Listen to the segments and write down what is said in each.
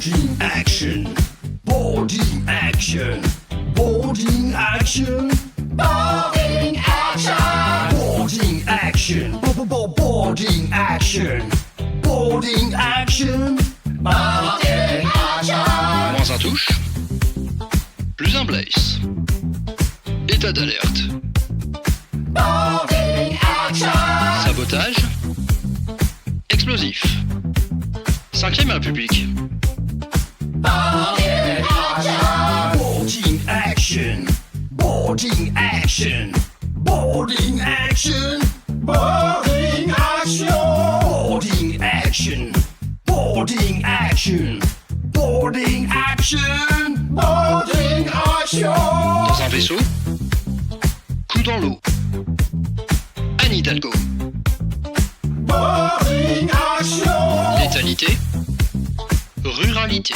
Boarding action. Boarding action. Boarding action. Boarding action. Boarding action. Boarding action. Boarding action. Boarding action. Moins un touche, plus un blaze. État d'alerte. Boarding action. Sabotage. Explosif. 5ème République. Boarding action. Boarding action. Boarding action. Boarding action. Boarding action. Boarding action. Boarding action. Boarding action. Boarding action. Dans un vaisseau. Coup dans l'eau. Anne Hidalgo. Boarding action. Létalité. Ruralité.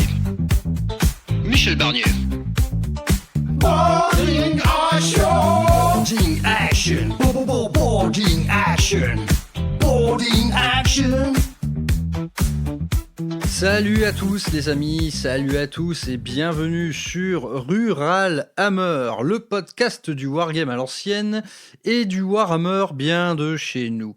Michel Barnier. Boarding action. Boarding action. Boarding action. Boarding action. Salut à tous les amis, salut à tous et bienvenue sur Rural Hammer, le podcast du Wargame à l'ancienne et du Warhammer bien de chez nous.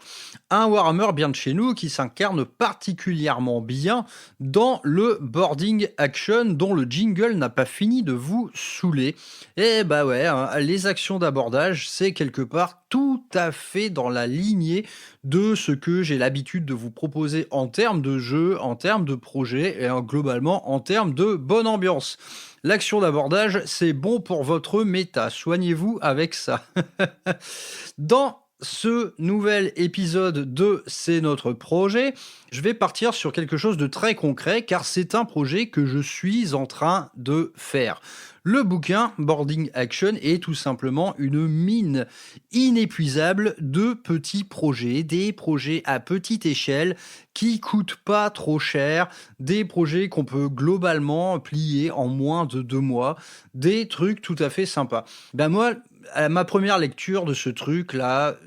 Un Warhammer bien de chez nous qui s'incarne particulièrement bien dans le boarding action dont le jingle n'a pas fini de vous saouler. Et bah ouais, hein, les actions d'abordage, c'est quelque part tout à fait dans la lignée de ce que j'ai l'habitude de vous proposer en termes de jeu, en termes de projet et globalement en termes de bonne ambiance. L'action d'abordage, c'est bon pour votre méta, soignez-vous avec ça. Dans ce nouvel épisode de C'est notre projet, je vais partir sur quelque chose de très concret car c'est un projet que je suis en train de faire. Le bouquin Boarding Action est tout simplement une mine inépuisable de petits projets, des projets à petite échelle qui coûtent pas trop cher, des projets qu'on peut globalement plier en moins de 2 mois, des trucs tout à fait sympas. Ben moi, à ma première lecture de ce truc-là,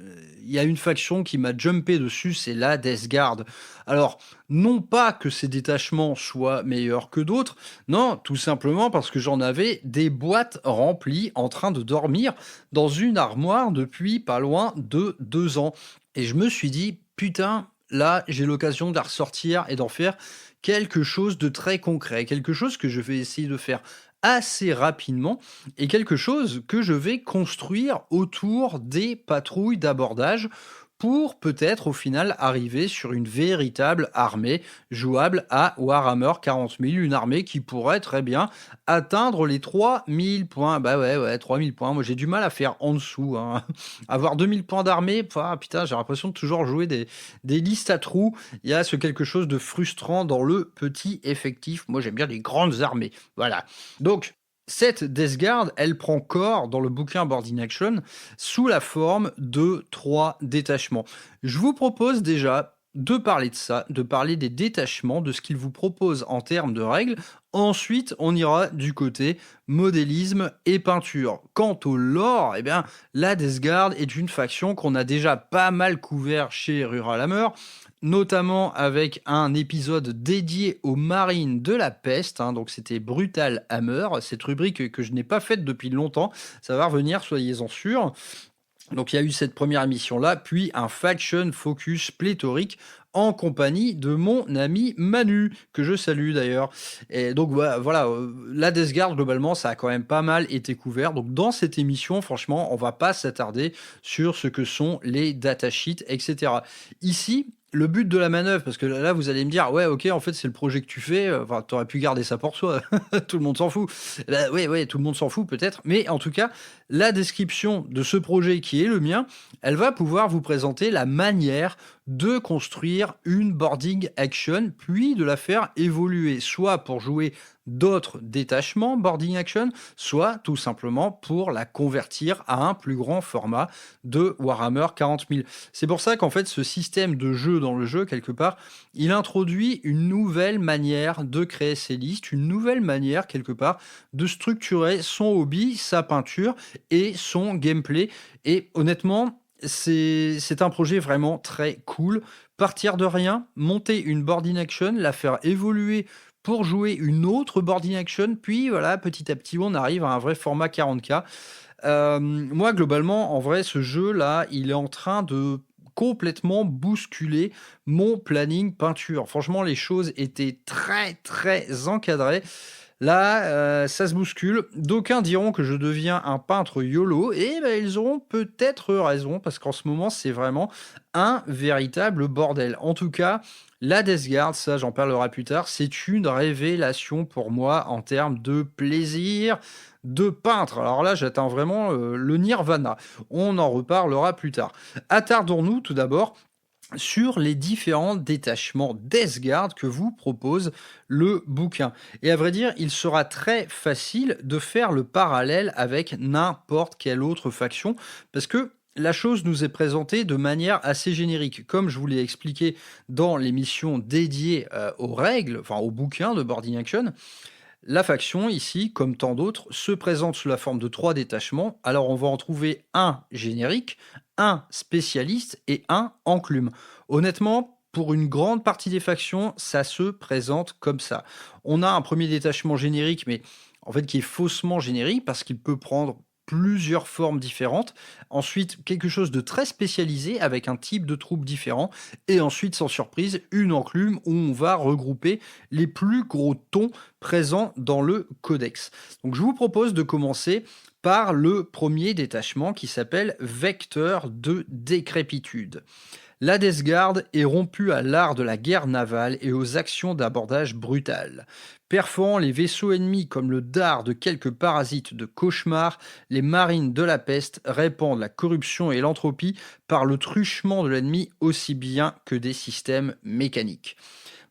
il y a une faction qui m'a jumpé dessus, c'est la Death Guard. Alors, non pas que ces détachements soient meilleurs que d'autres, non, tout simplement parce que j'en avais des boîtes remplies en train de dormir dans une armoire depuis pas loin de 2 ans. Et je me suis dit, putain, là, j'ai l'occasion de la ressortir et d'en faire quelque chose de très concret, quelque chose que je vais essayer de faire assez rapidement et quelque chose que je vais construire autour des patrouilles d'abordage pour peut-être au final arriver sur une véritable armée jouable à Warhammer 40 000, une armée qui pourrait très bien atteindre les 3000 points. Bah ouais, 3000 points, moi j'ai du mal à faire en dessous. Hein. Avoir 2000 points d'armée, putain, j'ai l'impression de toujours jouer des listes à trous. Il y a quelque chose de frustrant dans le petit effectif. Moi j'aime bien les grandes armées, voilà. Donc, cette Death Guard, elle prend corps dans le bouquin Boarding Action sous la forme de 3 détachements. Je vous propose déjà de parler de ça, de parler des détachements, de ce qu'il vous propose en termes de règles. Ensuite, on ira du côté modélisme et peinture. Quant au lore, eh bien, la Death Guard est une faction qu'on a déjà pas mal couvert chez Rural Hammer, notamment avec un épisode dédié aux marines de la peste, hein, donc c'était Brutal Hammer, cette rubrique que je n'ai pas faite depuis longtemps, ça va revenir, soyez-en sûrs. Donc il y a eu cette première émission-là, puis un faction focus pléthorique en compagnie de mon ami Manu, que je salue d'ailleurs. Et donc voilà, la Death Guard, globalement, ça a quand même pas mal été couvert. Donc dans cette émission, franchement, on va pas s'attarder sur ce que sont les datasheets, etc. Ici, le but de la manœuvre, parce que là, vous allez me dire, ouais, ok, en fait, c'est le projet que tu fais, enfin, t'aurais pu garder ça pour soi, tout le monde s'en fout. Bah, ouais, tout le monde s'en fout peut-être, mais en tout cas, la description de ce projet qui est le mien, elle va pouvoir vous présenter la manière de construire une boarding action, puis de la faire évoluer, soit pour jouer d'autres détachements boarding action, soit tout simplement pour la convertir à un plus grand format de Warhammer 40 000. C'est pour ça qu'en fait, ce système de jeu dans le jeu, quelque part, il introduit une nouvelle manière de créer ses listes, une nouvelle manière, quelque part, de structurer son hobby, sa peinture et son gameplay. Et honnêtement, c'est un projet vraiment très cool. Partir de rien, monter une boarding action, la faire évoluer pour jouer une autre boarding action, puis voilà, petit à petit, on arrive à un vrai format 40K. Moi, globalement, en vrai, ce jeu-là, il est en train de complètement bousculer mon planning peinture. Franchement, les choses étaient très, très encadrées. Là, ça se bouscule. D'aucuns diront que je deviens un peintre YOLO, et ben, ils auront peut-être raison, parce qu'en ce moment, c'est vraiment un véritable bordel. En tout cas, la Death Guard, ça j'en parlerai plus tard, c'est une révélation pour moi en termes de plaisir de peintre. Alors là, j'atteins vraiment le nirvana. On en reparlera plus tard. Attardons-nous tout d'abord sur les différents détachements Death Guard que vous propose le bouquin. Et à vrai dire, il sera très facile de faire le parallèle avec n'importe quelle autre faction, parce que la chose nous est présentée de manière assez générique. Comme je vous l'ai expliqué dans l'émission dédiée aux règles, enfin au bouquin de Boarding Action, la faction, ici, comme tant d'autres, se présente sous la forme de 3 détachements. Alors, on va en trouver un générique, un spécialiste et un enclume. Honnêtement, pour une grande partie des factions, ça se présente comme ça. On a un premier détachement générique, mais en fait qui est faussement générique parce qu'il peut prendre plusieurs formes différentes. Ensuite, quelque chose de très spécialisé avec un type de troupe différent. Et ensuite, sans surprise, une enclume où on va regrouper les plus gros tons présents dans le codex. Donc je vous propose de commencer par le premier détachement qui s'appelle Vecteur de décrépitude. La Death Guard est rompue à l'art de la guerre navale et aux actions d'abordage brutal. Perforant les vaisseaux ennemis comme le dard de quelques parasites de cauchemar, les marines de la peste répandent la corruption et l'entropie par le truchement de l'ennemi aussi bien que des systèmes mécaniques.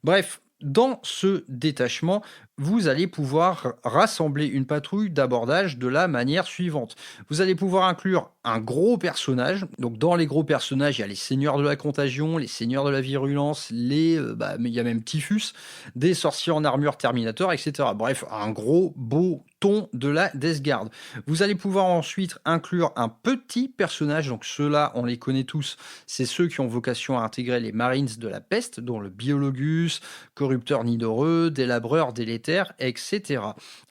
Bref, dans ce détachement, vous allez pouvoir rassembler une patrouille d'abordage de la manière suivante. Vous allez pouvoir inclure un gros personnage. Donc dans les gros personnages, il y a les seigneurs de la contagion, les seigneurs de la virulence, mais il y a même Typhus, des sorciers en armure Terminator, etc. Bref, un gros beau ton de la Death Guard. Vous allez pouvoir ensuite inclure un petit personnage, donc ceux-là, on les connaît tous, c'est ceux qui ont vocation à intégrer les Marines de la peste, dont le Biologus, Corrupteur Nidoreux, Délabreur Délétère, etc.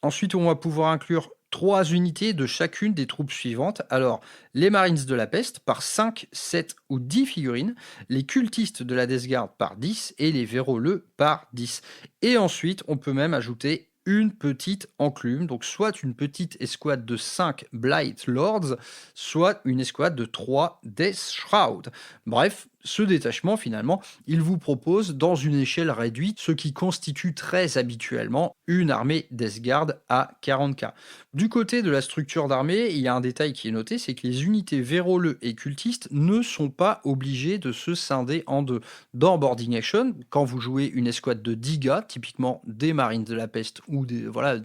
Ensuite, on va pouvoir inclure 3 unités de chacune des troupes suivantes. Alors, les Marines de la peste par 5, 7 ou 10 figurines, les cultistes de la Death Guard par 10 et les véroleux par 10. Et ensuite, on peut même ajouter une petite enclume, donc soit une petite escouade de 5 Blight Lords, soit une escouade de 3 Death Shroud. Bref, ce détachement, finalement, il vous propose dans une échelle réduite ce qui constitue très habituellement une armée Death Guard à 40K. Du côté de la structure d'armée, il y a un détail qui est noté, c'est que les unités véroleux et cultistes ne sont pas obligés de se scinder en deux. Dans Boarding Action, quand vous jouez une escouade de 10 gars, typiquement des Marines de la peste ou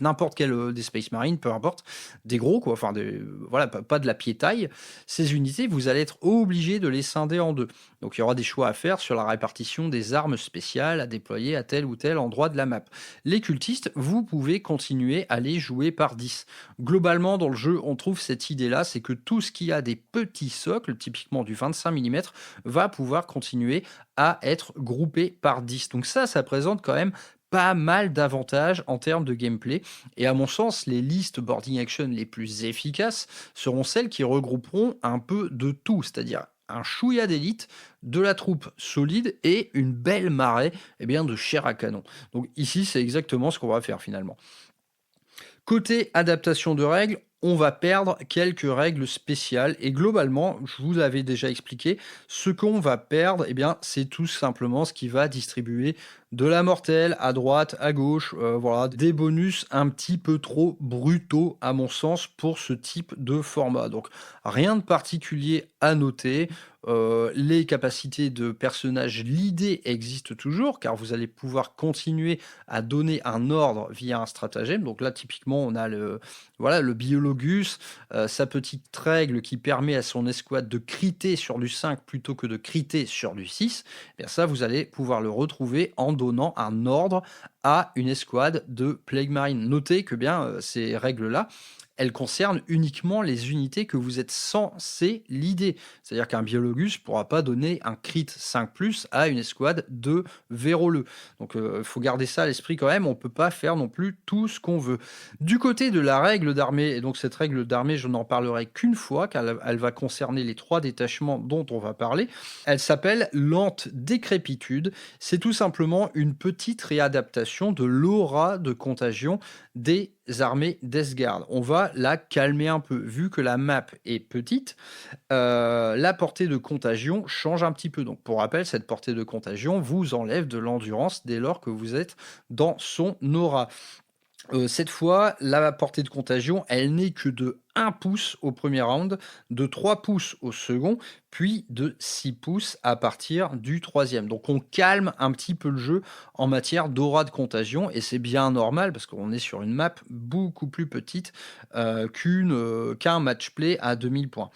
n'importe quel des Space Marines, peu importe, des gros, quoi, enfin, pas de la pied-taille, ces unités, vous allez être obligés de les scinder en deux. Donc il y aura des choix à faire sur la répartition des armes spéciales à déployer à tel ou tel endroit de la map. Les cultistes, vous pouvez continuer à les jouer par 10. Globalement, dans le jeu, on trouve cette idée-là, c'est que tout ce qui a des petits socles, typiquement du 25 mm, va pouvoir continuer à être groupé par 10. Donc ça présente quand même pas mal d'avantages en termes de gameplay. Et à mon sens, les listes Boarding Action les plus efficaces seront celles qui regrouperont un peu de tout, c'est-à-dire un chouïa d'élite, de la troupe solide et une belle marée de chair à canon. Donc ici, c'est exactement ce qu'on va faire finalement. Côté adaptation de règles, on va perdre quelques règles spéciales et globalement, je vous l'avais déjà expliqué, ce qu'on va perdre, c'est tout simplement ce qui va distribuer de la mortelle à droite, à gauche, des bonus un petit peu trop brutaux à mon sens pour ce type de format. Donc rien de particulier à noter. Les capacités de personnages leadés existent toujours car vous allez pouvoir continuer à donner un ordre via un stratagème. Donc là typiquement on a le Biologus, sa petite règle qui permet à son escouade de criter sur du 5 plutôt que de criter sur du 6. Et ça vous allez pouvoir le retrouver en donnant un ordre à une escouade de Plague Marine. Notez que ces règles-là, elles concernent uniquement les unités que vous êtes censé leader. C'est-à-dire qu'un Biologus ne pourra pas donner un crit 5+, à une escouade de véroleux. Donc il faut garder ça à l'esprit quand même, on ne peut pas faire non plus tout ce qu'on veut. Du côté de la règle d'armée, et donc cette règle d'armée, je n'en parlerai qu'une fois, car elle va concerner les 3 détachements dont on va parler. Elle s'appelle lente décrépitude. C'est tout simplement une petite réadaptation de l'aura de contagion des armées d'Esgard. On va la calmer un peu. Vu que la map est petite, la portée de contagion change un petit peu. Donc pour rappel, cette portée de contagion vous enlève de l'endurance dès lors que vous êtes dans son aura. Cette fois, la portée de contagion, elle n'est que de 1 pouce au premier round, de 3 pouces au second, puis de 6 pouces à partir du troisième. Donc on calme un petit peu le jeu en matière d'aura de contagion, et c'est bien normal parce qu'on est sur une map beaucoup plus petite qu'un match-play à 2000 points.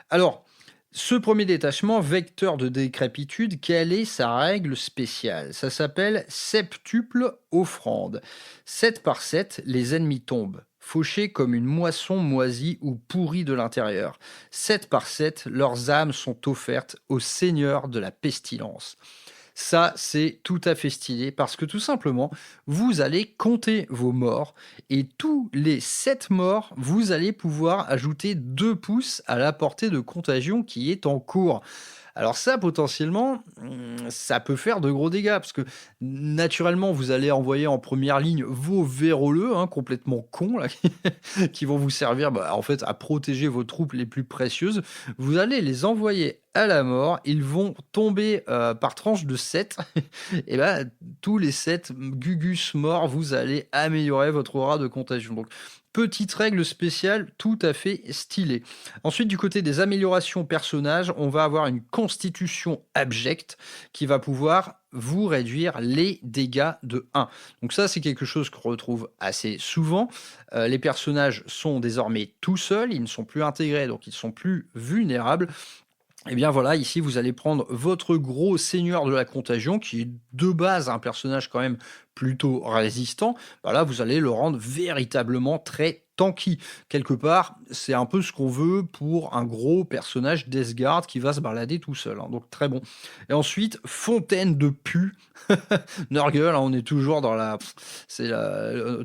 Alors, ce premier détachement, vecteur de décrépitude, quelle est sa règle spéciale? Ça s'appelle septuple offrande. 7 par 7, les ennemis tombent, fauchés comme une moisson moisie ou pourrie de l'intérieur. 7 par 7, leurs âmes sont offertes au seigneur de la pestilence. Ça, c'est tout à fait stylé parce que tout simplement, vous allez compter vos morts et tous les 7 morts, vous allez pouvoir ajouter 2 pouces à la portée de contagion qui est en cours. Alors ça, potentiellement, ça peut faire de gros dégâts, parce que naturellement, vous allez envoyer en première ligne vos véroleux, complètement cons, là, qui vont vous servir en fait à protéger vos troupes les plus précieuses. Vous allez les envoyer à la mort, ils vont tomber par tranche de 7, et tous les 7 Gugus morts, vous allez améliorer votre aura de contagion. Donc, petite règle spéciale tout à fait stylée. Ensuite, du côté des améliorations personnages, on va avoir une constitution abjecte qui va pouvoir vous réduire les dégâts de 1. Donc ça, c'est quelque chose qu'on retrouve assez souvent. Les personnages sont désormais tout seuls, ils ne sont plus intégrés, donc ils sont plus vulnérables. Et bien voilà, ici vous allez prendre votre gros seigneur de la contagion, qui est de base un personnage quand même plutôt résistant. Là, vous allez le rendre véritablement très tanky. Quelque part, c'est un peu ce qu'on veut pour un gros personnage d'Esgard qui va se balader tout seul. Donc très bon. Et ensuite, fontaine de pu. Nurgle, on est toujours dans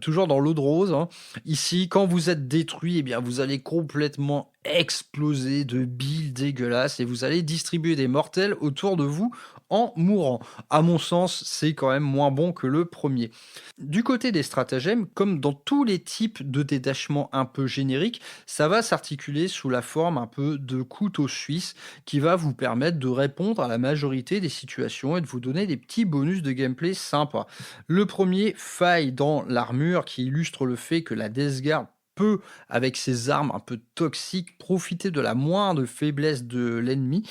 toujours dans l'eau de rose. Ici, quand vous êtes détruit, bien vous allez complètement exploser de bile dégueulasse et vous allez distribuer des mortels autour de vous en mourant. À mon sens, c'est quand même moins bon que le premier. Du côté des stratagèmes, comme dans tous les types de détachements un peu génériques, ça va s'articuler sous la forme un peu de couteau suisse qui va vous permettre de répondre à la majorité des situations et de vous donner des petits bonus de gameplay sympas. Le premier faille dans l'armure qui illustre le fait que la Death Guard peut, avec ses armes un peu toxiques, profiter de la moindre faiblesse de l'ennemi.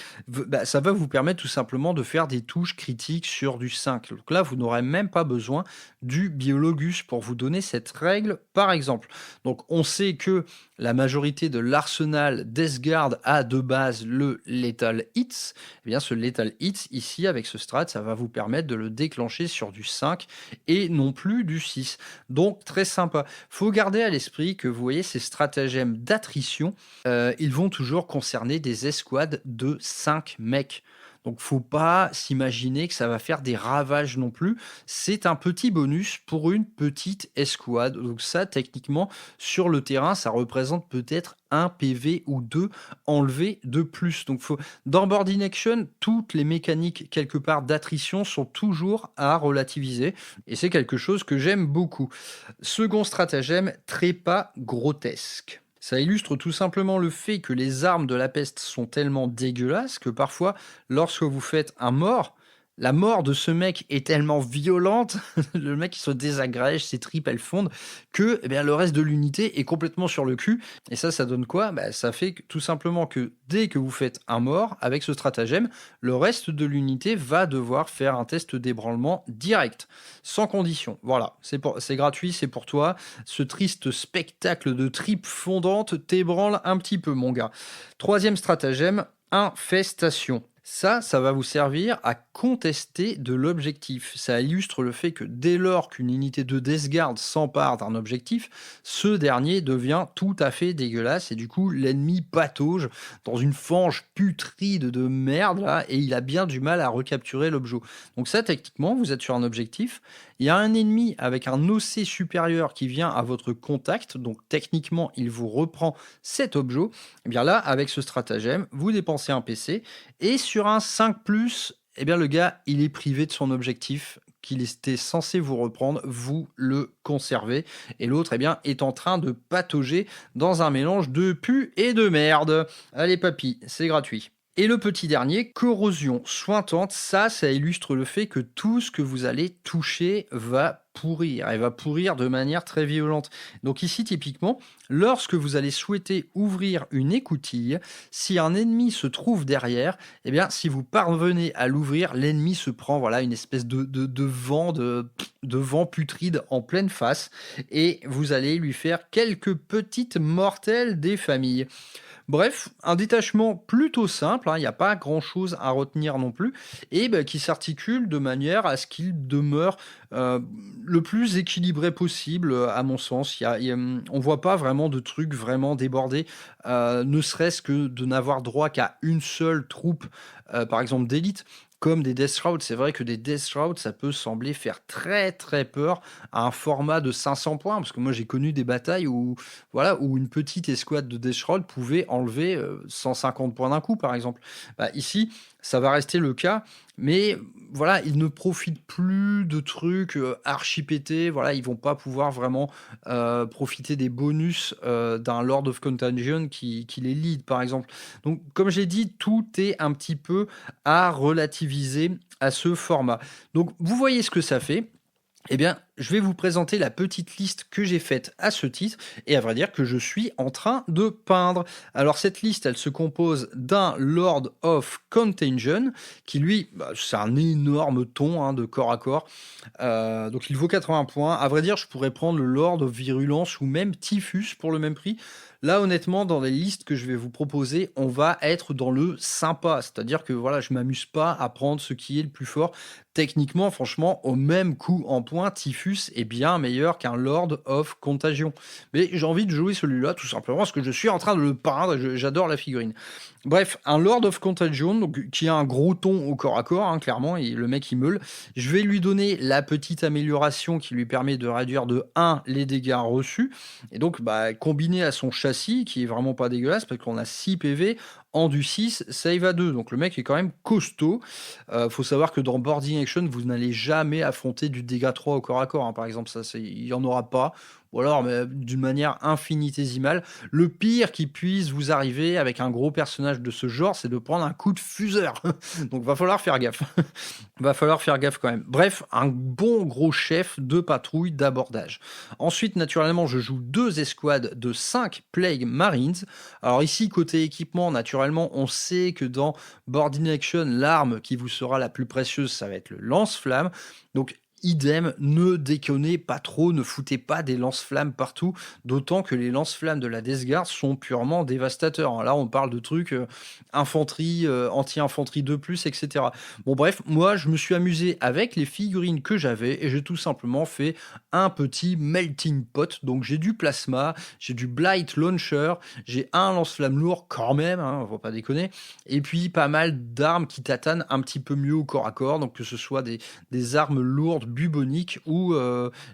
Ça va vous permettre tout simplement de faire des touches critiques sur du 5. Donc là, vous n'aurez même pas besoin du Biologus pour vous donner cette règle, par exemple. Donc on sait que la majorité de l'arsenal d'Esgard a de base le Lethal Hits. Eh bien, ce Lethal Hits, ici, avec ce strat, ça va vous permettre de le déclencher sur du 5 et non plus du 6. Donc, très sympa. Faut garder à l'esprit que vous voyez ces stratagèmes d'attrition, ils vont toujours concerner des escouades de 5 mecs. Donc faut pas s'imaginer que ça va faire des ravages non plus. C'est un petit bonus pour une petite escouade. Donc ça, techniquement, sur le terrain, ça représente peut-être 1 PV ou 2 enlevé de plus. Donc dans Board in Action, toutes les mécaniques quelque part d'attrition sont toujours à relativiser. Et c'est quelque chose que j'aime beaucoup. Second stratagème, trépas grotesque. Ça illustre tout simplement le fait que les armes de la peste sont tellement dégueulasses que parfois, lorsque vous faites un mort, la mort de ce mec est tellement violente, le mec il se désagrège, ses tripes elles fondent, que le reste de l'unité est complètement sur le cul. Et ça donne quoi? Ça fait tout simplement que dès que vous faites un mort, avec ce stratagème, le reste de l'unité va devoir faire un test d'ébranlement direct, sans condition. Voilà, c'est gratuit, c'est pour toi. Ce triste spectacle de tripes fondantes t'ébranle un petit peu, mon gars. Troisième stratagème, infestation. Ça va vous servir à contester de l'objectif. Ça illustre le fait que dès lors qu'une unité de Death Guard s'empare d'un objectif, ce dernier devient tout à fait dégueulasse et du coup l'ennemi patauge dans une fange putride de merde là et il a bien du mal à recapturer l'objet. Donc ça techniquement vous êtes sur un objectif, il y a un ennemi avec un OC supérieur qui vient à votre contact, donc techniquement il vous reprend cet objet. Et bien là avec ce stratagème vous dépensez un PC et sur un 5+, eh bien le gars, il est privé de son objectif qu'il était censé vous reprendre, vous le conservez. Et l'autre, eh bien, est en train de patauger dans un mélange de pu et de merde. Allez papy, c'est gratuit. Et le petit dernier, corrosion sointante, ça illustre le fait que tout ce que vous allez toucher va pourrir, et va pourrir de manière très violente. Donc ici, typiquement, lorsque vous allez souhaiter ouvrir une écoutille, si un ennemi se trouve derrière, eh bien, si vous parvenez à l'ouvrir, l'ennemi se prend voilà, une espèce de vent putride en pleine face, et vous allez lui faire quelques petites mortelles des familles. Bref, un détachement plutôt simple, il n'y a pas grand-chose à retenir non plus, et qui s'articule de manière à ce qu'il demeure le plus équilibré possible, à mon sens. On voit pas vraiment de trucs vraiment débordés, ne serait-ce que de n'avoir droit qu'à une seule troupe, par exemple d'élite, comme des Death Shroud. C'est vrai que des Death Shroud, ça peut sembler faire très très peur à un format de 500 points, parce que moi j'ai connu des batailles où une petite escouade de Death Shroud pouvait enlever 150 points d'un coup, par exemple. Ici, ça va rester le cas, mais voilà, ils ne profitent plus de trucs archi pétés. Voilà, ils vont pas pouvoir vraiment profiter des bonus d'un Lord of Contagion qui les lead, par exemple. Donc, comme j'ai dit, tout est un petit peu à relativiser à ce format. Donc, vous voyez ce que ça fait. Eh bien, je vais vous présenter la petite liste que j'ai faite à ce titre, et à vrai dire que je suis en train de peindre. Alors cette liste, elle se compose d'un Lord of Contagion, qui lui, c'est un énorme ton de corps à corps, donc il vaut 80 points. À vrai dire, je pourrais prendre le Lord of Virulence ou même Typhus pour le même prix. Là, honnêtement, dans les listes que je vais vous proposer, on va être dans le sympa, c'est-à-dire que voilà, je m'amuse pas à prendre ce qui est le plus fort. Techniquement, franchement, au même coup en points, Typhus est bien meilleur qu'un Lord of Contagion. Mais j'ai envie de jouer celui-là, tout simplement, parce que je suis en train de le peindre, j'adore la figurine. Bref, un Lord of Contagion, donc, qui a un gros ton au corps à corps, clairement, et le mec il meule. Je vais lui donner la petite amélioration qui lui permet de réduire de 1 les dégâts reçus, et donc combiné à son châssis, qui est vraiment pas dégueulasse, parce qu'on a 6 PV, en du 6, save à 2, donc le mec est quand même costaud. Faut savoir que dans Boarding Action, vous n'allez jamais affronter du dégât 3 au corps à corps, par exemple, il n'y en aura pas, ou alors mais d'une manière infinitésimale. Le pire qui puisse vous arriver avec un gros personnage de ce genre, c'est de prendre un coup de fuseur. Donc va falloir faire gaffe. Va falloir faire gaffe quand même. Bref, un bon gros chef de patrouille d'abordage. Ensuite, naturellement, je joue 2 escouades de 5 Plague Marines. Alors ici, côté équipement, naturellement, on sait que dans Boarding Action, l'arme qui vous sera la plus précieuse, ça va être le lance-flamme. Donc idem, ne déconnez pas trop, ne foutez pas des lance-flammes partout, d'autant que les lance-flammes de la Death Guard sont purement dévastateurs. Là, on parle de trucs infanterie, anti-infanterie 2+, etc. Bon bref, moi, je me suis amusé avec les figurines que j'avais et j'ai tout simplement fait un petit melting pot. Donc j'ai du plasma, j'ai du Blight Launcher, j'ai un lance-flamme lourd quand même, on va pas déconner, et puis pas mal d'armes qui tatanent un petit peu mieux au corps à corps, donc que ce soit des armes lourdes buboniques ou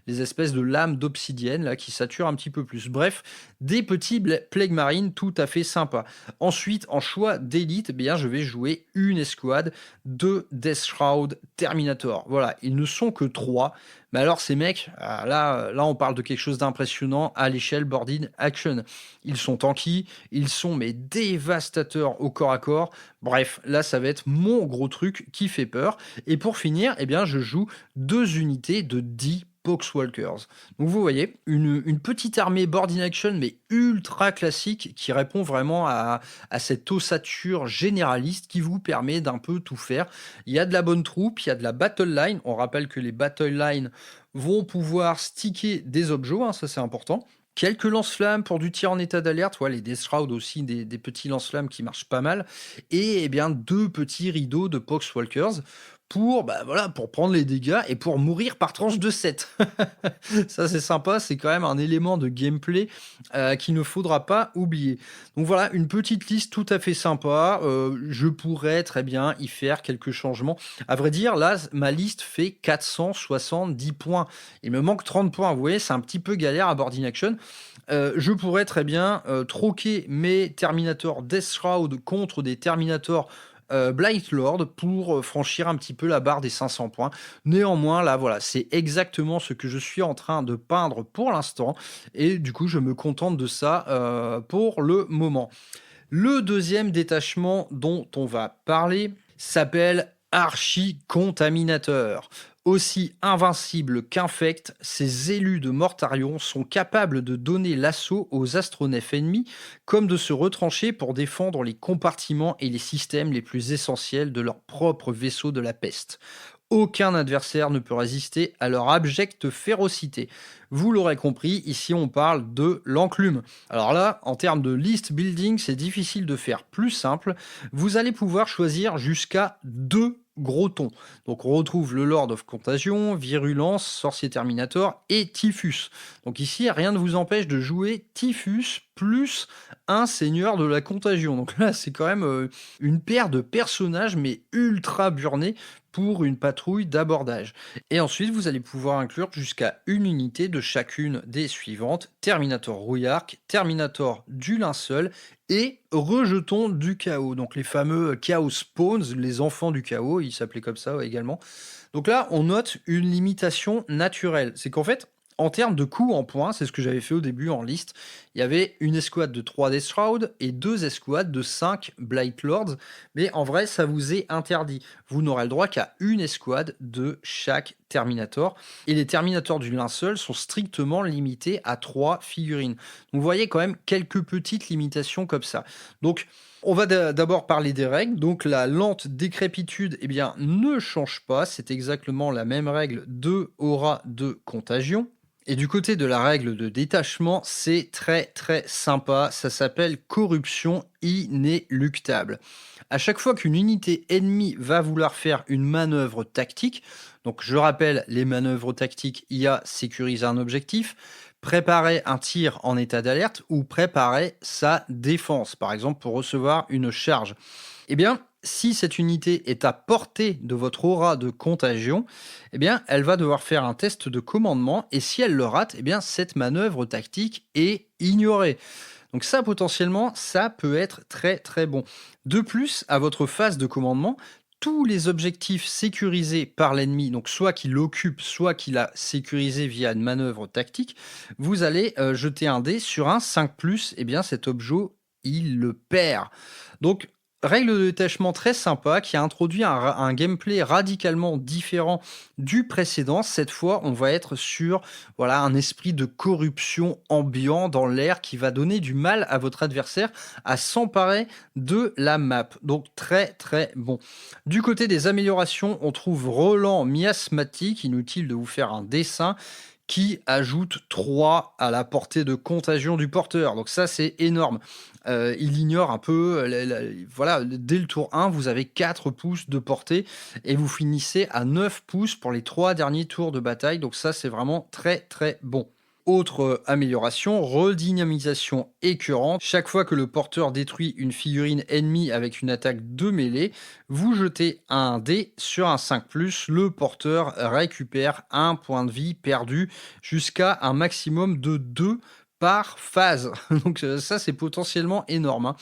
les espèces de lames d'obsidienne là qui saturent un petit peu plus. Bref, des petits Plague Marines tout à fait sympas. Ensuite, en choix d'élite, je vais jouer une escouade de Death Shroud Terminator. Voilà, ils ne sont que 3. Mais alors ces mecs, là on parle de quelque chose d'impressionnant à l'échelle Boarding Action. Ils sont tanky, ils sont dévastateurs au corps à corps. Bref, là ça va être mon gros truc qui fait peur. Et pour finir, je joue 2 unités de 10 Poxwalkers. Donc vous voyez, une petite armée Boarding Action, mais ultra classique, qui répond vraiment à cette ossature généraliste qui vous permet d'un peu tout faire. Il y a de la bonne troupe, il y a de la battle line. On rappelle que les battle lines vont pouvoir sticker des objets, ça c'est important. quelques lance-flammes pour du tir en état d'alerte, ouais, les Death Shroud aussi, des petits lance-flammes qui marchent pas mal, et eh bien 2 petits rideaux de Poxwalkers pour, bah, voilà, pour prendre les dégâts et pour mourir par tranche de 7. Ça, c'est sympa, c'est quand même un élément de gameplay, qu'il ne faudra pas oublier. Donc voilà, une petite liste tout à fait sympa, je pourrais très bien y faire quelques changements. À vrai dire, là, ma liste fait 470 points. Il me manque 30 points, vous voyez, c'est un petit peu galère à Boarding Action. Je pourrais très bien, troquer mes Terminator Death Shroud contre des Terminator Blight Lord pour franchir un petit peu la barre des 500 points. Néanmoins, là, voilà, c'est exactement ce que je suis en train de peindre pour l'instant. Et du coup, je me contente de ça pour le moment. Le deuxième détachement dont on va parler s'appelle Archi-Contaminateur. Aussi invincibles qu'infects, ces élus de Mortarion sont capables de donner l'assaut aux astronefs ennemis, comme de se retrancher pour défendre les compartiments et les systèmes les plus essentiels de leur propre vaisseau de la peste. Aucun adversaire ne peut résister à leur abjecte férocité. Vous l'aurez compris, ici on parle de l'enclume. Alors là, en termes de list building, c'est difficile de faire plus simple. Vous allez pouvoir choisir jusqu'à 2 gros tons. Donc on retrouve le Lord of Contagion, Virulence, Sorcier Terminator et Typhus. Donc ici, rien ne vous empêche de jouer Typhus plus un Seigneur de la Contagion. Donc là, c'est quand même une paire de personnages, mais ultra burnés pour une patrouille d'abordage. Et ensuite, vous allez pouvoir inclure jusqu'à une unité de chacune des suivantes: Terminator Rouillark, Terminator du Linceul et Rejetons du Chaos. Donc les fameux Chaos Spawns, les enfants du chaos, ils s'appelaient comme ça également. Donc là, on note une limitation naturelle. C'est qu'en fait, en termes de coût en points, c'est ce que j'avais fait au début en liste, il y avait une escouade de 3 Death Shroud et 2 escouades de 5 Blight Lords, mais en vrai, ça vous est interdit. Vous n'aurez le droit qu'à une escouade de chaque Terminator, et les Terminators du Linceul sont strictement limités à 3 figurines. Donc vous voyez quand même quelques petites limitations comme ça. Donc on va d'abord parler des règles. Donc la lente décrépitude, eh bien, ne change pas, c'est exactement la même règle de aura de contagion. Et du côté de la règle de détachement, c'est très très sympa, ça s'appelle corruption inéluctable. À chaque fois qu'une unité ennemie va vouloir faire une manœuvre tactique, donc je rappelle, les manœuvres tactiques, il y a sécuriser un objectif, préparer un tir en état d'alerte ou préparer sa défense, par exemple pour recevoir une charge. Eh bien, si cette unité est à portée de votre aura de contagion, eh bien, elle va devoir faire un test de commandement, et si elle le rate, eh bien, cette manœuvre tactique est ignorée. Donc ça, potentiellement, ça peut être très très bon. De plus, à votre phase de commandement, tous les objectifs sécurisés par l'ennemi, donc soit qu'il l'occupe, soit qu'il a sécurisé via une manœuvre tactique, vous allez jeter un dé sur un 5+, et bien cet objet, il le perd. Donc, règle de détachement très sympa qui a introduit un gameplay radicalement différent du précédent. Cette fois, on va être sur un esprit de corruption ambiant dans l'air qui va donner du mal à votre adversaire à s'emparer de la map. Donc très très bon. Du côté des améliorations, on trouve Relent miasmatique, inutile de vous faire un dessin, qui ajoute 3 à la portée de contagion du porteur. Donc ça, c'est énorme. Il ignore un peu, dès le tour 1, vous avez 4 pouces de portée et vous finissez à 9 pouces pour les 3 derniers tours de bataille. Donc ça, c'est vraiment très très bon. Autre amélioration, redynamisation écœurante. Chaque fois que le porteur détruit une figurine ennemie avec une attaque de mêlée, vous jetez un dé sur un 5+, le porteur récupère un point de vie perdu jusqu'à un maximum de 2 par phase. Donc ça, c'est potentiellement énorme.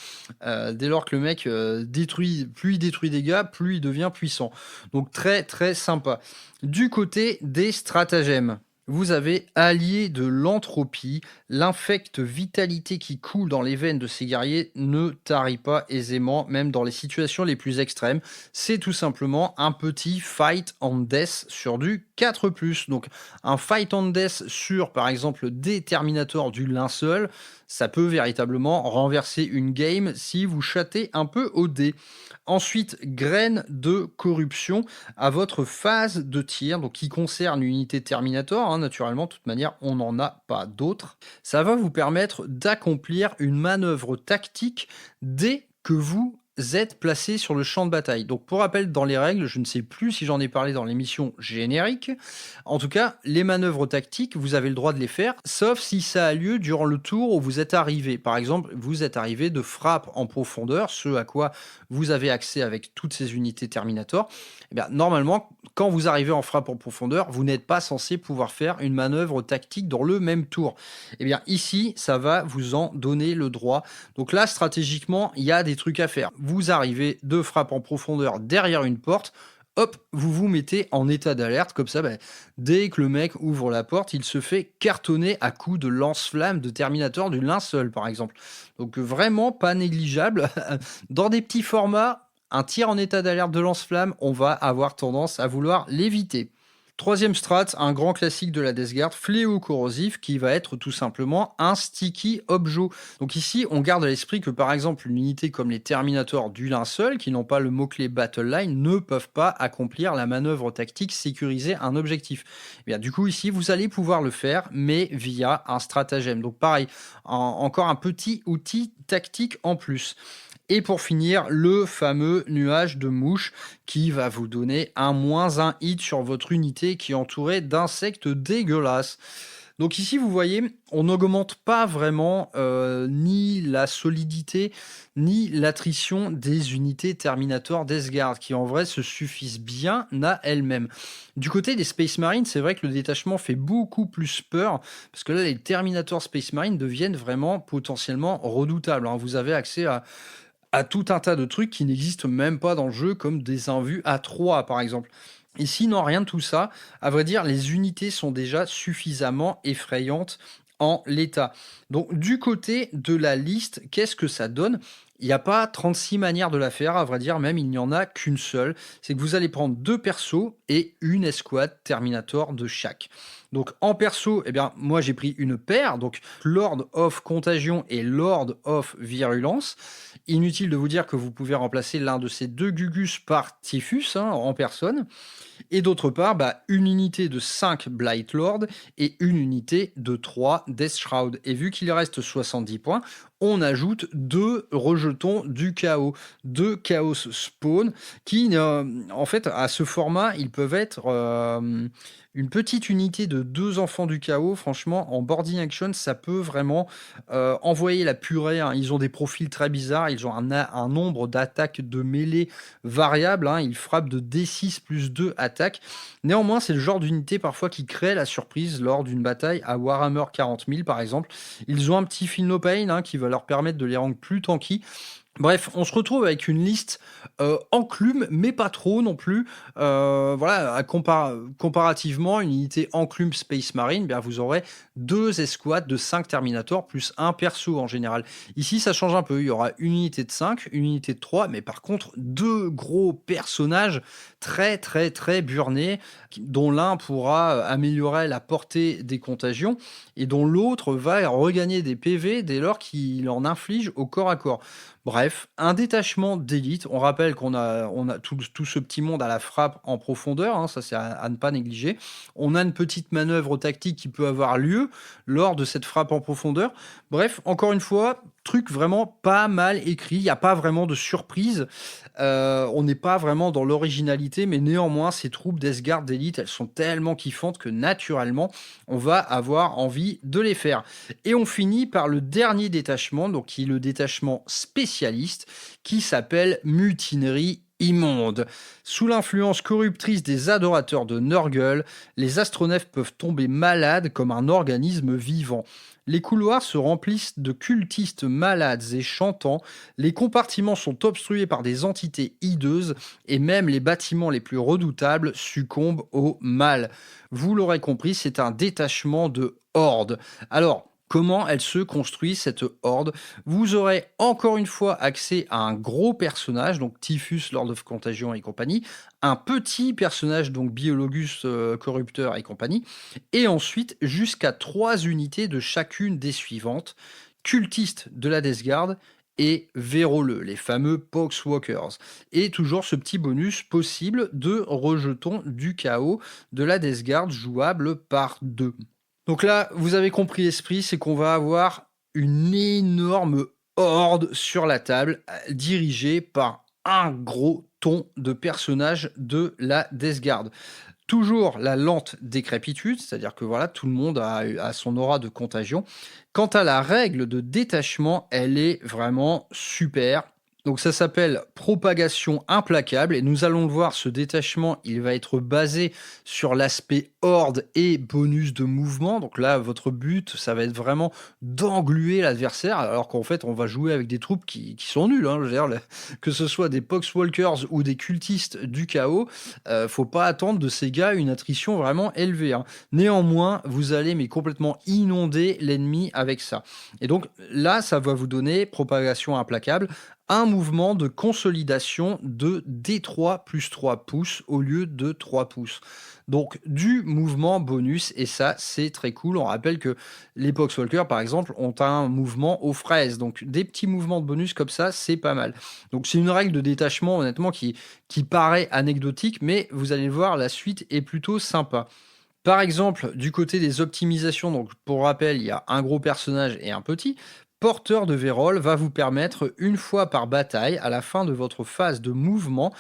Dès lors que le mec détruit, plus il détruit des dégâts, plus il devient puissant. Donc très très sympa. Du côté des stratagèmes, vous avez allié de l'entropie, l'infecte vitalité qui coule dans les veines de ces guerriers ne tarit pas aisément, même dans les situations les plus extrêmes. C'est tout simplement un petit fight on death sur du 4+. Donc un fight on death sur par exemple des Terminators du Linceul, ça peut véritablement renverser une game si vous chattez un peu au dé. Ensuite, graine de corruption à votre phase de tir, donc qui concerne l'unité Terminator, hein, naturellement, de toute manière, on n'en a pas d'autres. Ça va vous permettre d'accomplir une manœuvre tactique dès que vous êtes placé sur le champ de bataille. Donc pour rappel, dans les règles, je ne sais plus si j'en ai parlé dans l'émission générique, en tout cas, les manœuvres tactiques, vous avez le droit de les faire, sauf si ça a lieu durant le tour où vous êtes arrivé. Par exemple, vous êtes arrivé de frappe en profondeur, ce à quoi vous avez accès avec toutes ces unités Terminator. Eh bien, normalement, quand vous arrivez en frappe en profondeur, vous n'êtes pas censé pouvoir faire une manœuvre tactique dans le même tour. Eh bien, ici, ça va vous en donner le droit. Donc là, stratégiquement, il y a des trucs à faire. Vous arrivez de frappe en profondeur derrière une porte, hop, vous vous mettez en état d'alerte, comme ça, dès que le mec ouvre la porte, il se fait cartonner à coups de lance-flamme de Terminator du linceul, par exemple. Donc vraiment pas négligeable. Dans des petits formats, un tir en état d'alerte de lance-flamme, on va avoir tendance à vouloir l'éviter. Troisième strat, un grand classique de la Death Guard, fléau corrosif, qui va être tout simplement un sticky objo. Donc ici, on garde à l'esprit que par exemple, une unité comme les Terminators du linceul, qui n'ont pas le mot-clé Battle Line, ne peuvent pas accomplir la manœuvre tactique sécuriser un objectif. Et bien, du coup, ici, vous allez pouvoir le faire, mais via un stratagème. Donc pareil, encore un petit outil tactique en plus. Et pour finir, le fameux nuage de mouches qui va vous donner un -1 hit sur votre unité qui est entourée d'insectes dégueulasses. Donc ici, vous voyez, on n'augmente pas vraiment ni la solidité, ni l'attrition des unités Terminator Death Guard, qui en vrai se suffisent bien à elles-mêmes. Du côté des Space Marines, c'est vrai que le détachement fait beaucoup plus peur, parce que là, les Terminator Space Marines deviennent vraiment potentiellement redoutables, hein. Vous avez accès à tout un tas de trucs qui n'existent même pas dans le jeu, comme des invus à 3 par exemple. Ici, non, rien de tout ça. À vrai dire, les unités sont déjà suffisamment effrayantes en l'état. Donc, du côté de la liste, qu'est-ce que ça donne ? Il n'y a pas 36 manières de la faire, à vrai dire, même il n'y en a qu'une seule. C'est que vous allez prendre 2 persos et une escouade Terminator de chaque. Donc en perso, eh bien, moi j'ai pris une paire, donc Lord of Contagion et Lord of Virulence. Inutile de vous dire que vous pouvez remplacer l'un de ces deux Gugus par Typhus en personne. Et d'autre part, une unité de 5 Blight Lord et une unité de 3 Death Shroud. Et vu qu'il reste 70 points, on ajoute 2 rejetons du chaos, 2 Chaos Spawn, qui, en fait, à ce format, ils peuvent être une petite unité de 2 enfants du chaos. Franchement, en boarding action, ça peut vraiment envoyer la purée, hein. Ils ont des profils très bizarres, ils ont un nombre d'attaques de mêlée variable, hein. Ils frappent de D6 plus 2 attaques. Néanmoins, c'est le genre d'unité parfois qui crée la surprise lors d'une bataille à Warhammer 40 000 par exemple. Ils ont un petit feel no pain, hein, qui va leur permettre de les rendre plus tanky. Bref, on se retrouve avec une liste enclume, mais pas trop non plus. Voilà, comparativement, une unité enclume Space Marine, bien, vous aurez 2 escouades de 5 Terminators plus un perso en général. Ici, ça change un peu. Il y aura une unité de 5, une unité de 3, mais par contre, 2 gros personnages très, très, très burnés, dont l'un pourra améliorer la portée des contagions et dont l'autre va regagner des PV dès lors qu'il en inflige au corps à corps. Bref, un détachement d'élite. On rappelle qu'on a tout ce petit monde à la frappe en profondeur, hein, ça c'est à ne pas négliger. On a une petite manœuvre tactique qui peut avoir lieu lors de cette frappe en profondeur. Bref, encore une fois, truc vraiment pas mal écrit. Il n'y a pas vraiment de surprise. On n'est pas vraiment dans l'originalité, mais néanmoins, ces troupes d'Esgard d'élite, elles sont tellement kiffantes que naturellement, on va avoir envie de les faire. Et on finit par le dernier détachement, donc qui est le détachement spécialiste, qui s'appelle Mutinerie immonde. Sous l'influence corruptrice des adorateurs de Nurgle, les astronefs peuvent tomber malades comme un organisme vivant. Les couloirs se remplissent de cultistes malades et chantants, les compartiments sont obstrués par des entités hideuses et même les bâtiments les plus redoutables succombent au mal. Vous l'aurez compris, c'est un détachement de horde. Alors, comment elle se construit, cette horde ? Vous aurez encore une fois accès à un gros personnage, donc Typhus, Lord of Contagion et compagnie, un petit personnage, donc Biologus, Corrupteur et compagnie, et ensuite jusqu'à 3 unités de chacune des suivantes, cultistes de la Death Guard et véroleux, les fameux Poxwalkers. Et toujours ce petit bonus possible de rejetons du chaos de la Death Guard jouable par 2. Donc là, vous avez compris l'esprit, c'est qu'on va avoir une énorme horde sur la table, dirigée par un gros ton de personnages de la Death Guard. Toujours la lente décrépitude, c'est-à-dire que voilà, tout le monde a son aura de contagion. Quant à la règle de détachement, elle est vraiment super. Donc ça s'appelle propagation implacable et nous allons le voir, ce détachement, il va être basé sur l'aspect horde et bonus de mouvement. Donc là, votre but, ça va être vraiment d'engluer l'adversaire, alors qu'en fait, on va jouer avec des troupes qui sont nulles. Je veux dire, que ce soit des Poxwalkers ou des cultistes du chaos, faut pas attendre de ces gars une attrition vraiment élevée. Néanmoins, vous allez mais complètement inonder l'ennemi avec ça. Et donc là, ça va vous donner propagation implacable, un mouvement de consolidation de D3 plus 3 pouces au lieu de 3 pouces. Donc du mouvement bonus, et ça c'est très cool. On rappelle que les Poxwalkers par exemple ont un mouvement aux fraises, donc des petits mouvements de bonus comme ça, c'est pas mal. Donc c'est une règle de détachement honnêtement qui paraît anecdotique, mais vous allez le voir, la suite est plutôt sympa. Par exemple, du côté des optimisations, donc pour rappel, il y a un gros personnage et un petit. Porteur de vérole va vous permettre, une fois par bataille, à la fin de votre phase de mouvement,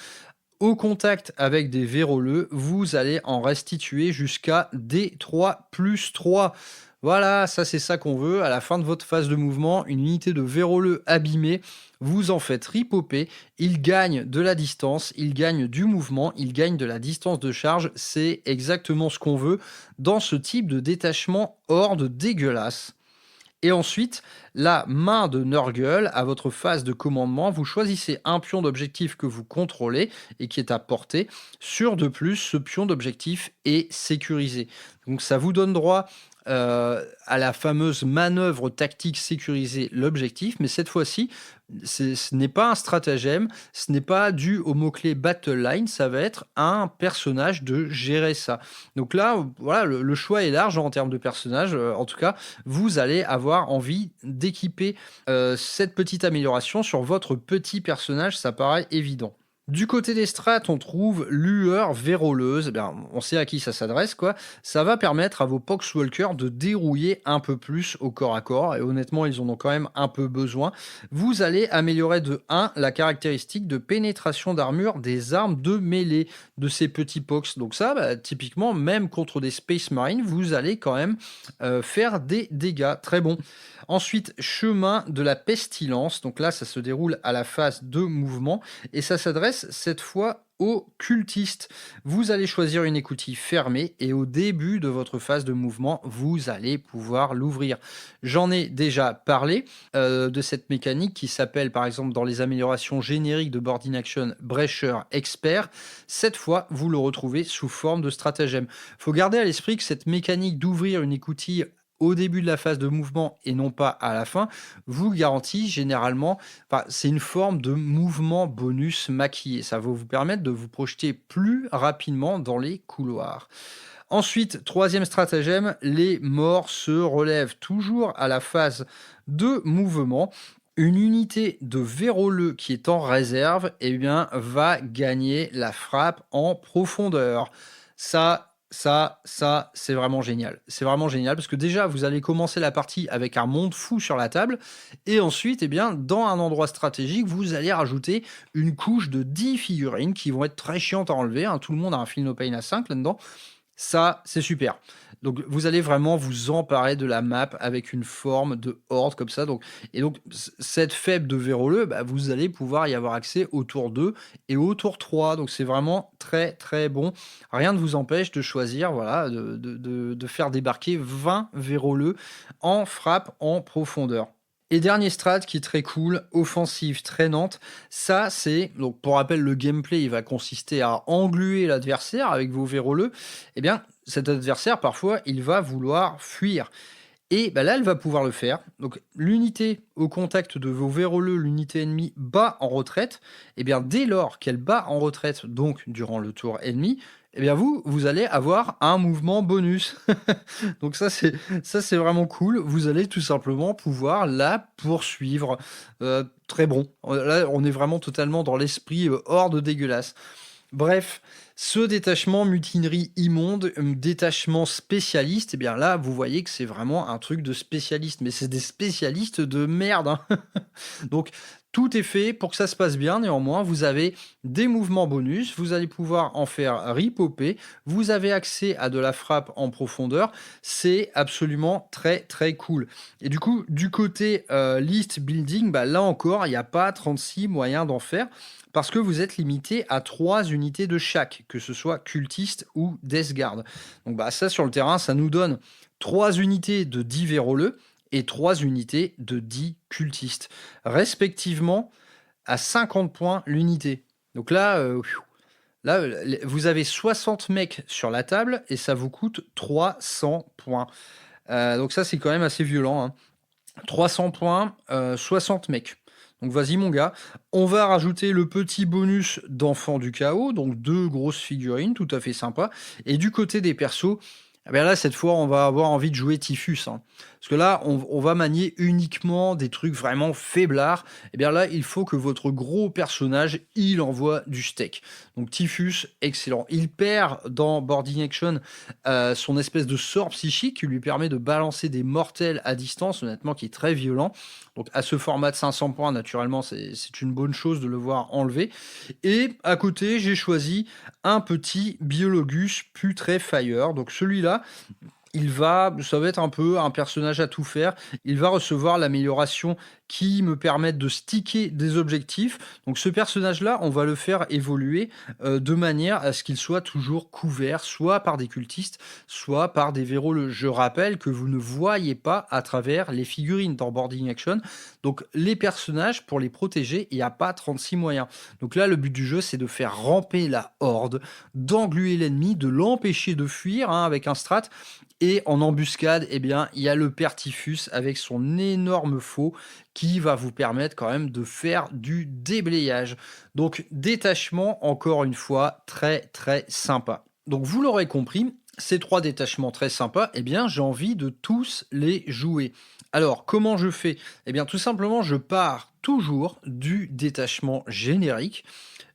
au contact avec des véroleux, vous allez en restituer jusqu'à D3 plus 3. Voilà, ça c'est ça qu'on veut. À la fin de votre phase de mouvement, une unité de véroleux abîmé, vous en faites ripoper. Il gagne de la distance, il gagne du mouvement, il gagne de la distance de charge. C'est exactement ce qu'on veut dans ce type de détachement horde dégueulasse. Et ensuite, la main de Nurgle, à votre phase de commandement, vous choisissez un pion d'objectif que vous contrôlez et qui est à portée. Sur de plus, ce pion d'objectif est sécurisé. Donc ça vous donne droit à la fameuse manœuvre tactique sécuriser l'objectif, mais cette fois-ci, ce n'est pas un stratagème, ce n'est pas dû au mot-clé Battle Line, ça va être un personnage de gérer ça. Donc là, voilà, le choix est large en termes de personnages. En tout cas, vous allez avoir envie d'équiper cette petite amélioration sur votre petit personnage, ça paraît évident. Du côté des strats, on trouve lueur véroleuse. On sait à qui ça s'adresse, quoi. Ça va permettre à vos Poxwalkers de dérouiller un peu plus au corps à corps. Et honnêtement, ils en ont quand même un peu besoin. Vous allez améliorer de 1 la caractéristique de pénétration d'armure des armes de mêlée de ces petits Pox. Donc ça, typiquement, même contre des Space Marines, vous allez quand même faire des dégâts. Très bon. Ensuite, chemin de la pestilence. Donc là, ça se déroule à la phase de mouvement. Et ça s'adresse cette fois aux cultistes. Vous allez choisir une écoutille fermée et au début de votre phase de mouvement, vous allez pouvoir l'ouvrir. J'en ai déjà parlé de cette mécanique qui s'appelle par exemple dans les améliorations génériques de Board in Action Breacher Expert. Cette fois, vous le retrouvez sous forme de stratagème. Il faut garder à l'esprit que cette mécanique d'ouvrir une écoutille au début de la phase de mouvement et non pas à la fin, vous garantit généralement, c'est une forme de mouvement bonus maquillé. Ça va vous permettre de vous projeter plus rapidement dans les couloirs. Ensuite, troisième stratagème, les morts se relèvent toujours à la phase de mouvement. Une unité de véroleux qui est en réserve, va gagner la frappe en profondeur. Ça, c'est vraiment génial. C'est vraiment génial parce que déjà, vous allez commencer la partie avec un monde fou sur la table et ensuite, dans un endroit stratégique, vous allez rajouter une couche de 10 figurines qui vont être très chiantes à enlever. Tout le monde a un Feel No Pain à 5 là-dedans. Ça, c'est super. Donc, vous allez vraiment vous emparer de la map avec une forme de horde comme ça. Donc, cette faible de véroleux, vous allez pouvoir y avoir accès au tour 2 et au tour 3. Donc, c'est vraiment très, très bon. Rien ne vous empêche de choisir, de faire débarquer 20 véroleux en frappe en profondeur. Et dernier strat qui est très cool, offensive traînante, ça c'est, donc pour rappel le gameplay il va consister à engluer l'adversaire avec vos véroleux, cet adversaire parfois il va vouloir fuir. Et là, elle va pouvoir le faire. Donc, l'unité au contact de vos véroleux, l'unité ennemie bat en retraite. Dès lors qu'elle bat en retraite, donc durant le tour ennemi, vous allez avoir un mouvement bonus. Donc ça c'est vraiment cool. Vous allez tout simplement pouvoir la poursuivre. très bon. Là, on est vraiment totalement dans l'esprit hors de dégueulasse. Bref, ce détachement mutinerie immonde, détachement spécialiste, eh bien là, vous voyez que c'est vraiment un truc de spécialiste, mais c'est des spécialistes de merde, hein. Donc, tout est fait pour que ça se passe bien. Néanmoins, vous avez des mouvements bonus, vous allez pouvoir en faire ripoper, vous avez accès à de la frappe en profondeur. C'est absolument très très cool. Et du coup, du côté list building, bah, là encore, il n'y a pas 36 moyens d'en faire parce que vous êtes limité à 3 unités de chaque, que ce soit cultiste ou Death Guard. Donc bah, ça, sur le terrain, ça nous donne 3 unités de 10 véroleux et 3 unités de 10 cultistes, respectivement à 50 points l'unité. Donc là, vous avez 60 mecs sur la table et ça vous coûte 300 points. Donc ça, c'est quand même assez violent, hein. 300 points, 60 mecs. Donc vas-y mon gars, on va rajouter le petit bonus d'enfant du chaos, donc 2 grosses figurines, tout à fait sympa. Et du côté des persos, eh bien là cette fois on va avoir envie de jouer Typhus, hein. Parce que là on va manier uniquement des trucs vraiment faiblards. Et bien là il faut que votre gros personnage il envoie du steak. Donc Typhus, excellent. Il perd dans Boarding Action son espèce de sort psychique qui lui permet de balancer des mortels à distance, honnêtement qui est très violent. Donc à ce format de 500 points, naturellement, c'est une bonne chose de le voir enlever. Et à côté, j'ai choisi un petit Biologus Putrefire. Donc celui-là, ça va être un peu un personnage à tout faire. Il va recevoir l'amélioration qui me permettent de sticker des objectifs. Donc ce personnage-là, on va le faire évoluer de manière à ce qu'il soit toujours couvert, soit par des cultistes, soit par des véroleux. Je rappelle que vous ne voyez pas à travers les figurines dans Boarding Action. Donc les personnages, pour les protéger, il n'y a pas 36 moyens. Donc là, le but du jeu, c'est de faire ramper la horde, d'engluer l'ennemi, de l'empêcher de fuir, hein, avec un strat. Et en embuscade, eh bien, il y a le père Typhus avec son énorme faux qui va vous permettre quand même de faire du déblayage. Donc, détachement, encore une fois, très très sympa. Donc, vous l'aurez compris, ces 3 détachements très sympas, eh bien, j'ai envie de tous les jouer. Alors, comment je fais ? Eh bien, tout simplement, je pars toujours du détachement générique.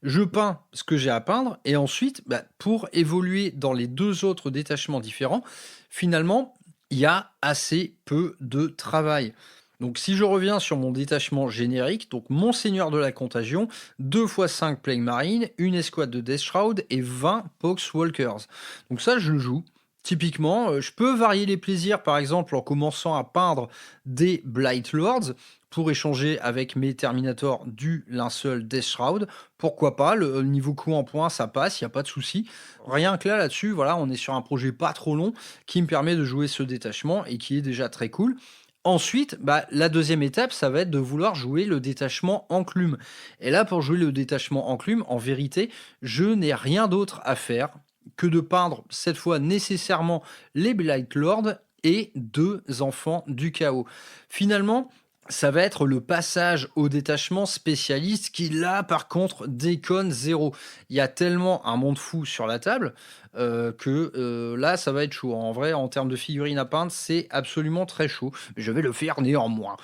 Je peins ce que j'ai à peindre et ensuite, pour évoluer dans les 2 autres détachements différents, finalement, il y a assez peu de travail. Donc si je reviens sur mon détachement générique, donc mon seigneur de la contagion, 2 x 5 Plague Marine, une escouade de Death Shroud et 20 Pox Walkers. Donc ça, je le joue. Typiquement, je peux varier les plaisirs, par exemple, en commençant à peindre des Blight Lords pour échanger avec mes Terminators du linceul Death Shroud. Pourquoi pas, le niveau coût en points, ça passe, il n'y a pas de souci. Rien que là-dessus, voilà, on est sur un projet pas trop long qui me permet de jouer ce détachement et qui est déjà très cool. Ensuite, la deuxième étape, ça va être de vouloir jouer le détachement enclume. Et là, pour jouer le détachement enclume, en vérité, je n'ai rien d'autre à faire que de peindre cette fois nécessairement les Blight Lords et 2 enfants du chaos. Finalement, ça va être le passage au détachement spécialiste qui, là, par contre, déconne zéro. Il y a tellement un monde fou sur la table que là, ça va être chaud. En vrai, en termes de figurines à peindre, c'est absolument très chaud. Je vais le faire néanmoins.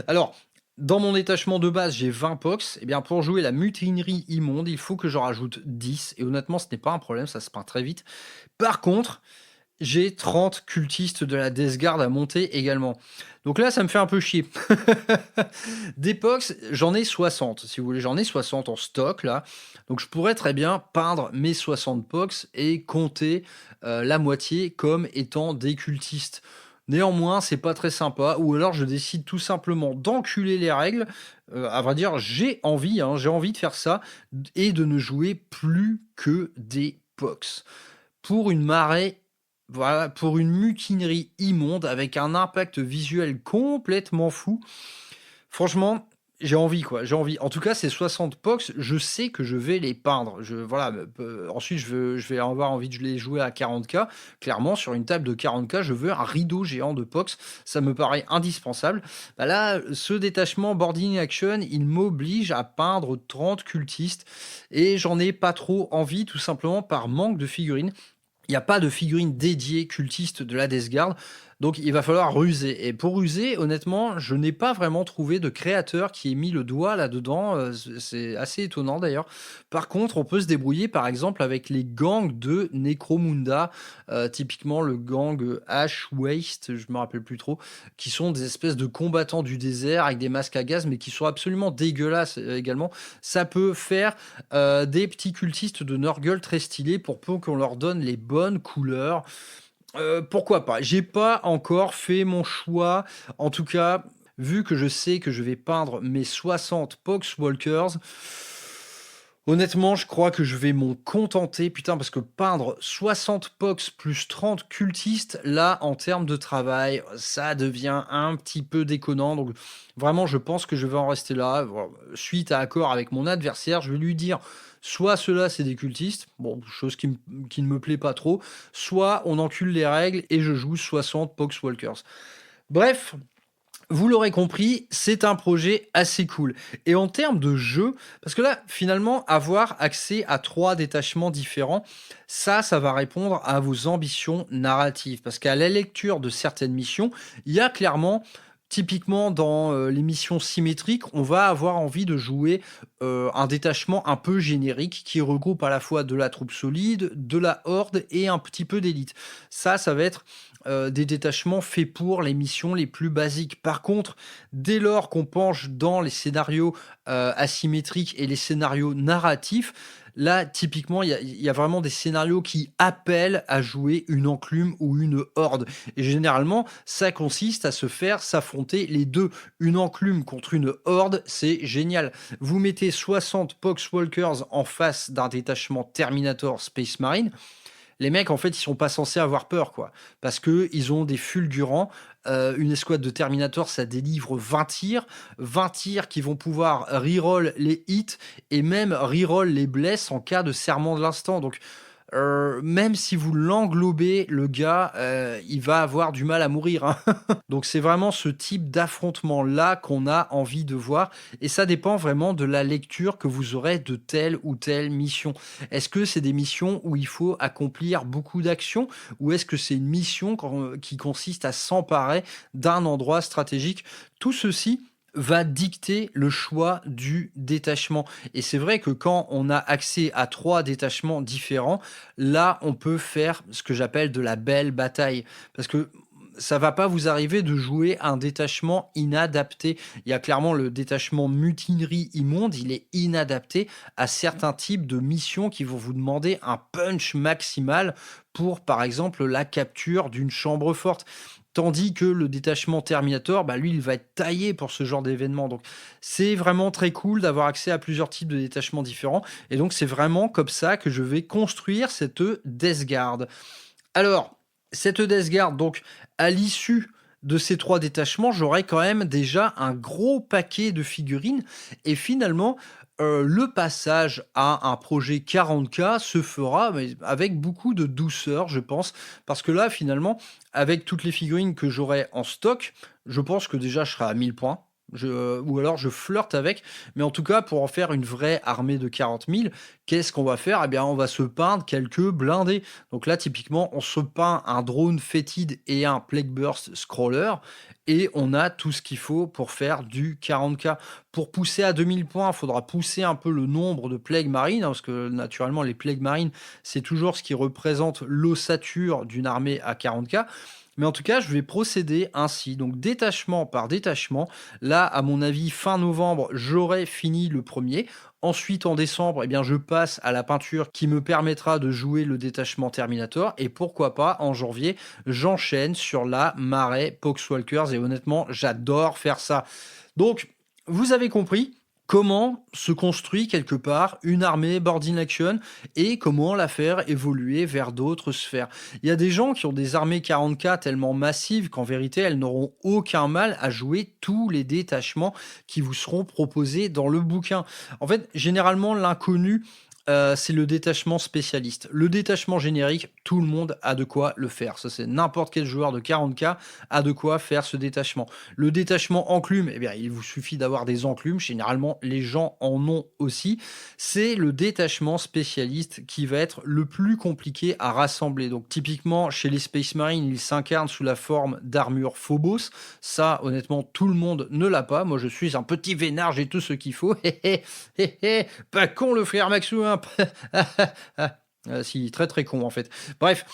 Alors, dans mon détachement de base, j'ai 20 pox. Et bien, pour jouer la mutinerie immonde, il faut que j'en rajoute 10. Et honnêtement, ce n'est pas un problème, ça se peint très vite. Par contre, j'ai 30 cultistes de la Death Guard à monter également. Donc là, ça me fait un peu chier. Des pox, j'en ai 60, si vous voulez. J'en ai 60 en stock, là. Donc je pourrais très bien peindre mes 60 pox et compter la moitié comme étant des cultistes. Néanmoins, c'est pas très sympa. Ou alors, je décide tout simplement d'enculer les règles. À vrai dire, j'ai envie de faire ça et de ne jouer plus que des pox. Pour une marée, voilà, pour une mutinerie immonde avec un impact visuel complètement fou. Franchement, j'ai envie, quoi. J'ai envie. En tout cas, ces 60 pox, je sais que je vais les peindre. Ensuite, je vais avoir envie de les jouer à 40K. Clairement, sur une table de 40K, je veux un rideau géant de pox. Ça me paraît indispensable. Là, ce détachement Boarding Action, il m'oblige à peindre 30 cultistes. Et j'en ai pas trop envie, tout simplement par manque de figurines. Il n'y a pas de figurine dédiée cultiste de la Death Guard. Donc il va falloir ruser. Et pour ruser, honnêtement, je n'ai pas vraiment trouvé de créateur qui ait mis le doigt là-dedans. C'est assez étonnant d'ailleurs. Par contre, on peut se débrouiller par exemple avec les gangs de Necromunda, typiquement le gang Ash Waste, je me rappelle plus trop, qui sont des espèces de combattants du désert avec des masques à gaz, mais qui sont absolument dégueulasses également. Ça peut faire des petits cultistes de Nurgle très stylés pour peu qu'on leur donne les bonnes couleurs. Pourquoi pas? J'ai pas encore fait mon choix. En tout cas, vu que je sais que je vais peindre mes 60 Poxwalkers, honnêtement, je crois que je vais m'en contenter. Putain, parce que peindre 60 Pox plus 30 cultistes, là, en termes de travail, ça devient un petit peu déconnant. Donc, vraiment, je pense que je vais en rester là. Voilà. Suite à accord avec mon adversaire, je vais lui dire soit ceux-là, c'est des cultistes, bon, chose qui ne me plaît pas trop, soit on encule les règles et je joue 60 Poxwalkers. Bref, vous l'aurez compris, c'est un projet assez cool. Et en termes de jeu, parce que là, finalement, avoir accès à 3 détachements différents, ça va répondre à vos ambitions narratives. Parce qu'à la lecture de certaines missions, il y a clairement, typiquement dans les missions symétriques, on va avoir envie de jouer un détachement un peu générique qui regroupe à la fois de la troupe solide, de la horde et un petit peu d'élite. Ça va être des détachements faits pour les missions les plus basiques. Par contre, dès lors qu'on penche dans les scénarios asymétriques et les scénarios narratifs, là, typiquement, il y a vraiment des scénarios qui appellent à jouer une enclume ou une horde. Et généralement, ça consiste à se faire s'affronter les deux. Une enclume contre une horde, c'est génial. Vous mettez 60 Poxwalkers en face d'un détachement Terminator Space Marine. Les mecs, en fait, ils sont pas censés avoir peur, quoi. Parce que ils ont des fulgurants. Une escouade de Terminator, ça délivre 20 tirs. 20 tirs qui vont pouvoir reroll les hits et même reroll les blesses en cas de serrement de l'instant. Donc, même si vous l'englobez, le gars, il va avoir du mal à mourir, hein. Donc c'est vraiment ce type d'affrontement-là qu'on a envie de voir. Et ça dépend vraiment de la lecture que vous aurez de telle ou telle mission. Est-ce que c'est des missions où il faut accomplir beaucoup d'actions, ou est-ce que c'est une mission qui consiste à s'emparer d'un endroit stratégique? Tout ceci va dicter le choix du détachement. Et c'est vrai que quand on a accès à 3 détachements différents, là, on peut faire ce que j'appelle de la belle bataille. Parce que ça va pas vous arriver de jouer un détachement inadapté. Il y a clairement le détachement mutinerie immonde, il est inadapté à certains types de missions qui vont vous demander un punch maximal pour, par exemple, la capture d'une chambre forte. Tandis que le détachement Terminator, bah lui, il va être taillé pour ce genre d'événement. Donc, c'est vraiment très cool d'avoir accès à plusieurs types de détachements différents. Et donc, c'est vraiment comme ça que je vais construire cette Death Guard. Alors, cette Death Guard, donc, à l'issue de ces 3 détachements, j'aurai quand même déjà un gros paquet de figurines. Et finalement, le passage à un projet 40K se fera mais avec beaucoup de douceur, je pense. Parce que là, finalement, avec toutes les figurines que j'aurai en stock, je pense que déjà je serai à 1000 points. Ou alors je flirte avec, mais en tout cas pour en faire une vraie armée de 40 000, qu'est-ce qu'on va faire? Eh bien on va se peindre quelques blindés. Donc là typiquement on se peint un drone fétide et un Plague Burst Scroller, et on a tout ce qu'il faut pour faire du 40K. Pour pousser à 2000 points, il faudra pousser un peu le nombre de Plague Marines, hein, parce que naturellement les Plague Marines c'est toujours ce qui représente l'ossature d'une armée à 40K. Mais en tout cas, je vais procéder ainsi, donc détachement par détachement. Là, à mon avis, fin novembre, j'aurai fini le premier. Ensuite, en décembre, eh bien, je passe à la peinture qui me permettra de jouer le détachement Terminator. Et pourquoi pas, en janvier, j'enchaîne sur la marée Poxwalkers. Et honnêtement, j'adore faire ça. Donc, vous avez compris comment se construit quelque part une armée board in action et comment la faire évoluer vers d'autres sphères. Il y a des gens qui ont des armées 40K tellement massives qu'en vérité, elles n'auront aucun mal à jouer tous les détachements qui vous seront proposés dans le bouquin. En fait, généralement, l'inconnu c'est le détachement spécialiste. Le détachement générique, tout le monde a de quoi le faire. Ça, c'est n'importe quel joueur de 40K a de quoi faire ce détachement. Le détachement enclume, eh bien, il vous suffit d'avoir des enclumes. Généralement, les gens en ont aussi. C'est le détachement spécialiste qui va être le plus compliqué à rassembler. Donc, typiquement, chez les Space Marines, il s'incarne sous la forme d'armure Phobos. Ça, honnêtement, tout le monde ne l'a pas. Moi, je suis un petit vénard, j'ai tout ce qu'il faut. Pas con le frère Maxou, hein. Si, très très con en fait. Bref,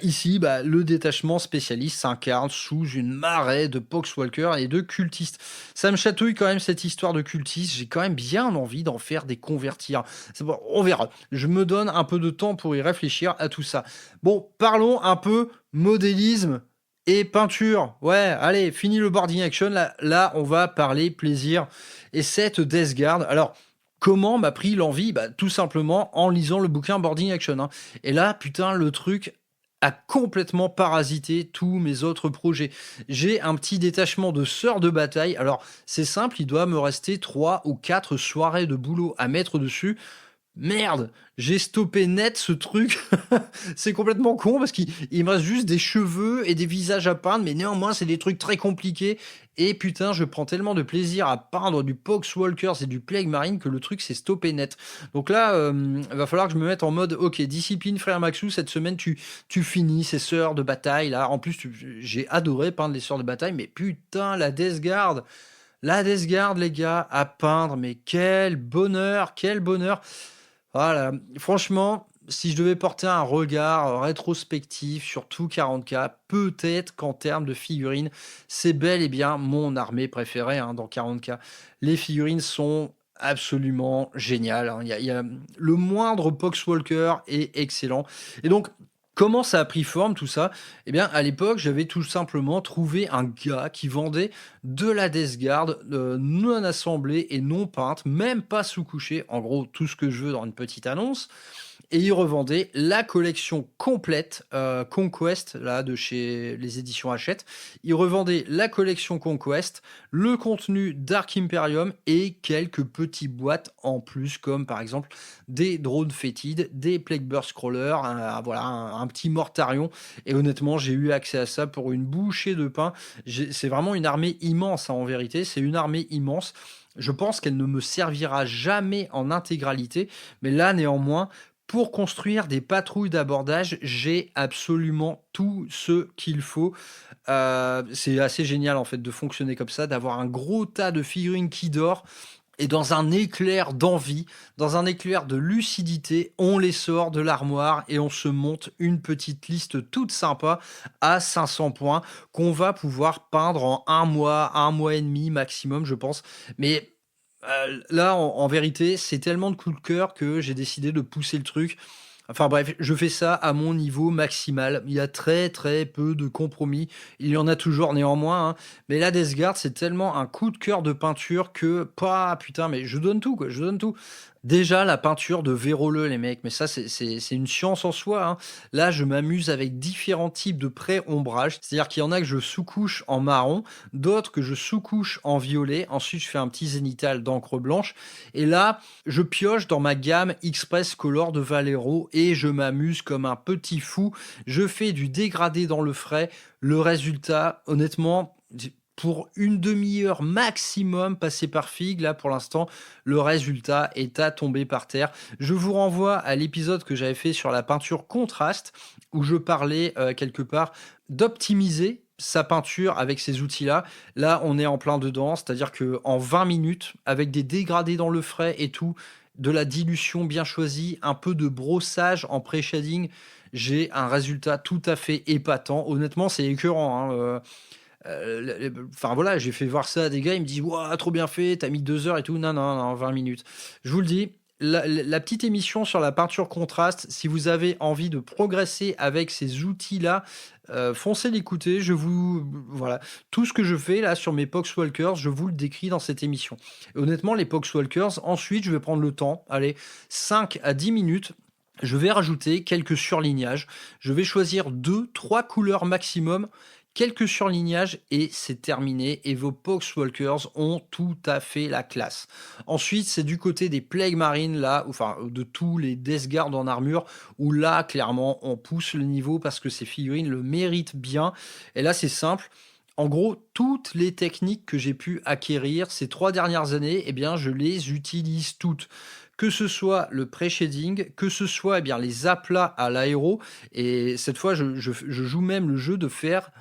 ici, le détachement spécialiste s'incarne sous une marée de Poxwalkers et de cultistes. Ça me chatouille quand même cette histoire de cultistes. J'ai quand même bien envie d'en faire des convertir. Bon, on verra. Je me donne un peu de temps pour y réfléchir à tout ça. Bon, parlons un peu modélisme et peinture. Ouais, allez, fini le boarding action. Là, on va parler plaisir. Et cette Death Guard. Alors, comment m'a pris l'envie? Tout simplement en lisant le bouquin Boarding Action. Hein. Et là, putain, le truc a complètement parasité tous mes autres projets. J'ai un petit détachement de sœurs de bataille. Alors, c'est simple, il doit me rester 3 ou 4 soirées de boulot à mettre dessus. Merde, j'ai stoppé net ce truc. C'est complètement con parce qu'il me reste juste des cheveux et des visages à peindre, mais néanmoins, c'est des trucs très compliqués. Et putain, je prends tellement de plaisir à peindre du Poxwalkers et du Plague Marine que le truc s'est stoppé net. Donc là, il va falloir que je me mette en mode ok, discipline, frère Maxou, cette semaine, tu finis ces sœurs de bataille. Là, en plus, j'ai adoré peindre les sœurs de bataille, mais putain, la Death Guard. La Death Guard, les gars, à peindre, mais quel bonheur, quel bonheur. Voilà, franchement, si je devais porter un regard rétrospectif sur tout 40K, peut-être qu'en termes de figurines, c'est bel et bien mon armée préférée dans 40K. Les figurines sont absolument géniales. Hein. Il y a le moindre Poxwalker est excellent. Et donc, comment ça a pris forme tout ça? Eh bien, à l'époque, j'avais tout simplement trouvé un gars qui vendait de la Death Guard non assemblée et non peinte, même pas sous-couchée. En gros, tout ce que je veux dans une petite annonce. Et il revendait la collection complète Conquest, là, de chez les éditions Hachette. Il revendait la collection Conquest, le contenu Dark Imperium et quelques petites boîtes en plus, comme par exemple des drones fétides, des Plague Burst Crawlers, un petit Mortarion. Et honnêtement, j'ai eu accès à ça pour une bouchée de pain. C'est vraiment une armée immense, en vérité. C'est une armée immense. Je pense qu'elle ne me servira jamais en intégralité, mais là, néanmoins, pour construire des patrouilles d'abordage, j'ai absolument tout ce qu'il faut. C'est assez génial en fait de fonctionner comme ça, d'avoir un gros tas de figurines qui dort. Et dans un éclair d'envie, dans un éclair de lucidité, on les sort de l'armoire et on se monte une petite liste toute sympa à 500 points qu'on va pouvoir peindre en un mois et demi maximum, je pense. Mais là, en vérité, c'est tellement de coups de cœur que j'ai décidé de pousser le truc. Enfin bref, je fais ça à mon niveau maximal. Il y a très très peu de compromis. Il y en a toujours néanmoins. Hein. Mais la Death Guard, c'est tellement un coup de cœur de peinture que... putain, mais je donne tout, quoi. Je donne tout. Déjà, la peinture de véroleux, les mecs. Mais ça, c'est une science en soi. Hein. Là, je m'amuse avec différents types de pré-ombrage. C'est-à-dire qu'il y en a que je sous-couche en marron, d'autres que je sous-couche en violet. Ensuite, je fais un petit zénital d'encre blanche. Et là, je pioche dans ma gamme Express Color de Valero et je m'amuse comme un petit fou. Je fais du dégradé dans le frais. Le résultat, honnêtement... pour une demi-heure maximum passé par Fig, là pour l'instant, le résultat est à tomber par terre. Je vous renvoie à l'épisode que j'avais fait sur la peinture contraste, où je parlais quelque part d'optimiser sa peinture avec ces outils-là. Là, on est en plein dedans, c'est-à-dire qu'en 20 minutes, avec des dégradés dans le frais et tout, de la dilution bien choisie, un peu de brossage en pré-shading, j'ai un résultat tout à fait épatant. Honnêtement, c'est écœurant, hein, enfin voilà, j'ai fait voir ça à des gars, ils me disent ouah, trop bien fait, t'as mis 2 heures et tout. Non, 20 minutes. Je vous le dis, la petite émission sur la peinture contraste, si vous avez envie de progresser avec ces outils-là, foncez l'écouter. Voilà, tout ce que je fais là sur mes Poxwalkers, je vous le décris dans cette émission. Et honnêtement, les Poxwalkers, ensuite, je vais prendre le temps, allez, 5 à 10 minutes. Je vais rajouter quelques surlignages. Je vais choisir 2-3 couleurs maximum quelques surlignages et c'est terminé et vos Poxwalkers ont tout à fait la classe. Ensuite, c'est du côté des Plague Marines, là, enfin de tous les Death Guard en armure, où là, clairement, on pousse le niveau parce que ces figurines le méritent bien. Et là, c'est simple. En gros, toutes les techniques que j'ai pu acquérir ces 3 dernières années, eh bien, je les utilise toutes. Que ce soit le pré-shading, que ce soit les aplats à l'aéro, et cette fois, je joue même le jeu de faire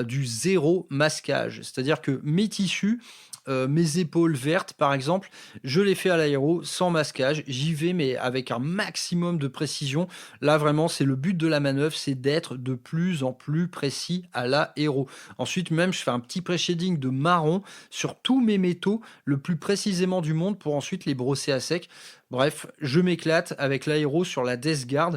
du zéro masquage. C'est-à-dire que mes tissus, mes épaules vertes, par exemple, je les fais à l'aéro sans masquage. J'y vais, mais avec un maximum de précision. Là, vraiment, c'est le but de la manœuvre, c'est d'être de plus en plus précis à l'aéro. Ensuite, même, je fais un petit pré-shading de marron sur tous mes métaux, le plus précisément du monde, pour ensuite les brosser à sec. Bref, je m'éclate avec l'aéro sur la Death Guard.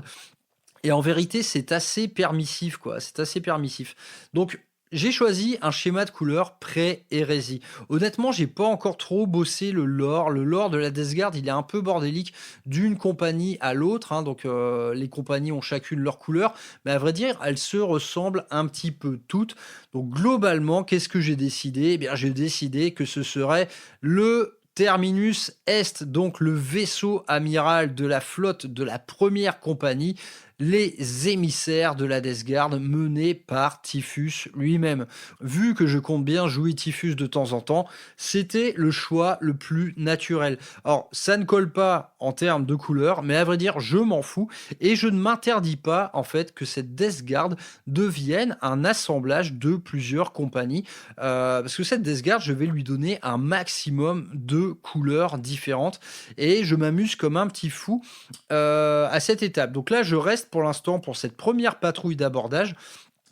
Et en vérité, c'est assez permissif, quoi. C'est assez permissif. Donc, j'ai choisi un schéma de couleur pré-hérésie. Honnêtement, j'ai pas encore trop bossé le lore. Le lore de la Death Guard, il est un peu bordélique d'une compagnie à l'autre. Hein. Donc, les compagnies ont chacune leur couleur. Mais à vrai dire, elles se ressemblent un petit peu toutes. Donc, globalement, qu'est-ce que j'ai décidé ? Eh bien, j'ai décidé que ce serait le Terminus Est, donc le vaisseau amiral de la flotte de la première compagnie, les émissaires de la Death Guard menés par Typhus lui-même. Vu que je compte bien jouer Typhus de temps en temps, c'était le choix le plus naturel. Alors, ça ne colle pas en termes de couleur, mais à vrai dire, je m'en fous et je ne m'interdis pas en fait que cette Death Guard devienne un assemblage de plusieurs compagnies, parce que cette Death Guard, je vais lui donner un maximum de couleurs différentes et je m'amuse comme un petit fou à cette étape. Donc là, je reste pour l'instant pour cette première patrouille d'abordage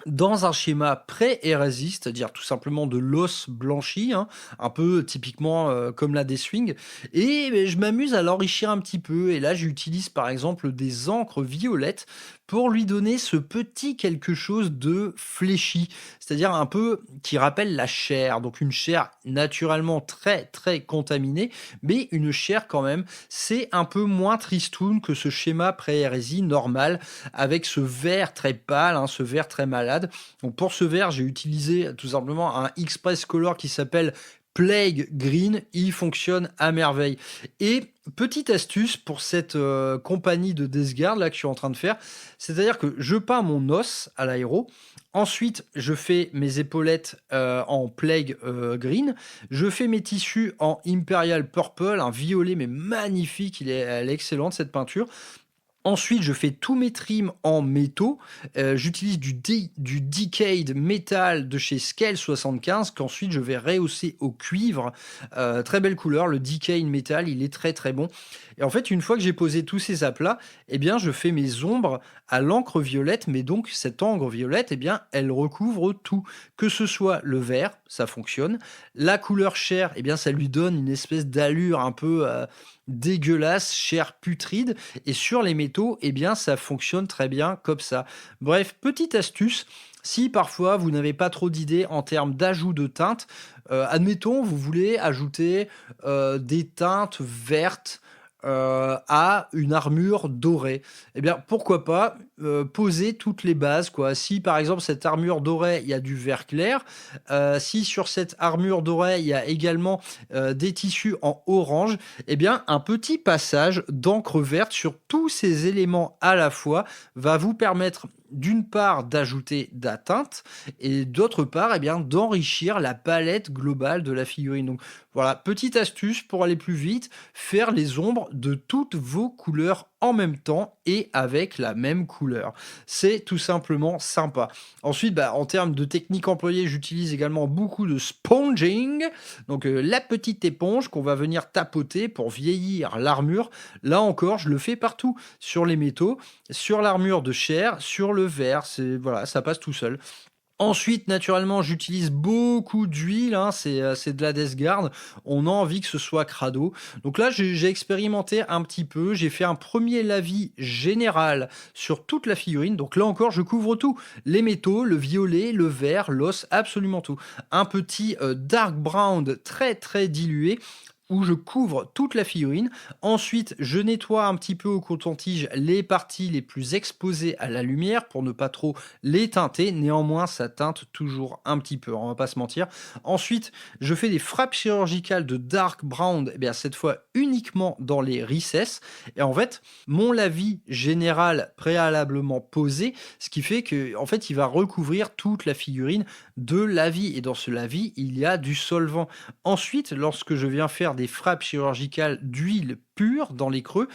dans un schéma pré-hérésie, c'est-à-dire tout simplement de l'os blanchi, hein, un peu typiquement comme la Deathwing, et je m'amuse à l'enrichir un petit peu, et là j'utilise par exemple des encres violettes pour lui donner ce petit quelque chose de fléchi, c'est-à-dire un peu qui rappelle la chair, donc une chair naturellement très très contaminée, mais une chair quand même. C'est un peu moins tristoun que ce schéma pré-hérésie normal, avec ce vert très pâle, hein, ce vert très malade. Donc pour ce vert, j'ai utilisé tout simplement un Express Color qui s'appelle Plague Green, il fonctionne à merveille. Et petite astuce pour cette compagnie de Death Guard là que je suis en train de faire, c'est-à-dire que je peins mon os à l'aéro, ensuite je fais mes épaulettes en Plague Green, je fais mes tissus en Imperial Purple, un violet mais magnifique, elle est excellente cette peinture. Ensuite, je fais tous mes trims en métaux. J'utilise du Decayed Metal de chez Scale 75, qu'ensuite je vais rehausser au cuivre. Très belle couleur, le Decayed Metal, il est très très bon. Et en fait, une fois que j'ai posé tous ces aplats, eh bien, je fais mes ombres à l'encre violette, mais donc cette encre violette, eh bien, elle recouvre tout. Que ce soit le vert, ça fonctionne. La couleur chair, eh bien, ça lui donne une espèce d'allure un peu dégueulasse, chair putride. Et sur les métaux, eh bien, ça fonctionne très bien comme ça. Bref, petite astuce. Si parfois vous n'avez pas trop d'idées en termes d'ajout de teintes, admettons, vous voulez ajouter des teintes vertes à une armure dorée. Eh bien, pourquoi pas poser toutes les bases, quoi. Si par exemple cette armure dorée, il y a du vert clair, si sur cette armure dorée, il y a également des tissus en orange, eh bien, un petit passage d'encre verte sur tous ces éléments à la fois va vous permettre d'une part d'ajouter de la teinte et d'autre part eh bien, d'enrichir la palette globale de la figurine. Donc voilà, petite astuce pour aller plus vite, faire les ombres de toutes vos couleurs en même temps et avec la même couleur. C'est tout simplement sympa. Ensuite, en termes de technique employée, j'utilise également beaucoup de sponging, donc la petite éponge qu'on va venir tapoter pour vieillir l'armure. Là encore, je le fais partout, sur les métaux, sur l'armure de chair, sur le verre, voilà, ça passe tout seul. Ensuite, naturellement, j'utilise beaucoup d'huile, hein, c'est de la Death Guard, on a envie que ce soit crado. Donc là, j'ai expérimenté un petit peu, j'ai fait un premier lavis général sur toute la figurine. Donc là encore, je couvre tout, les métaux, le violet, le vert, l'os, absolument tout. Un petit dark brown très très dilué, où je couvre toute la figurine. Ensuite, je nettoie un petit peu au coton-tige les parties les plus exposées à la lumière pour ne pas trop les teinter. Néanmoins, ça teinte toujours un petit peu, on va pas se mentir. Ensuite, je fais des frappes chirurgicales de dark brown, cette fois uniquement dans les recess. Et en fait, mon lavis général préalablement posé, ce qui fait que, en fait, il va recouvrir toute la figurine de lavis. Et dans ce lavis, il y a du solvant. Ensuite, lorsque je viens faire des frappes chirurgicales d'huile pure dans les creux,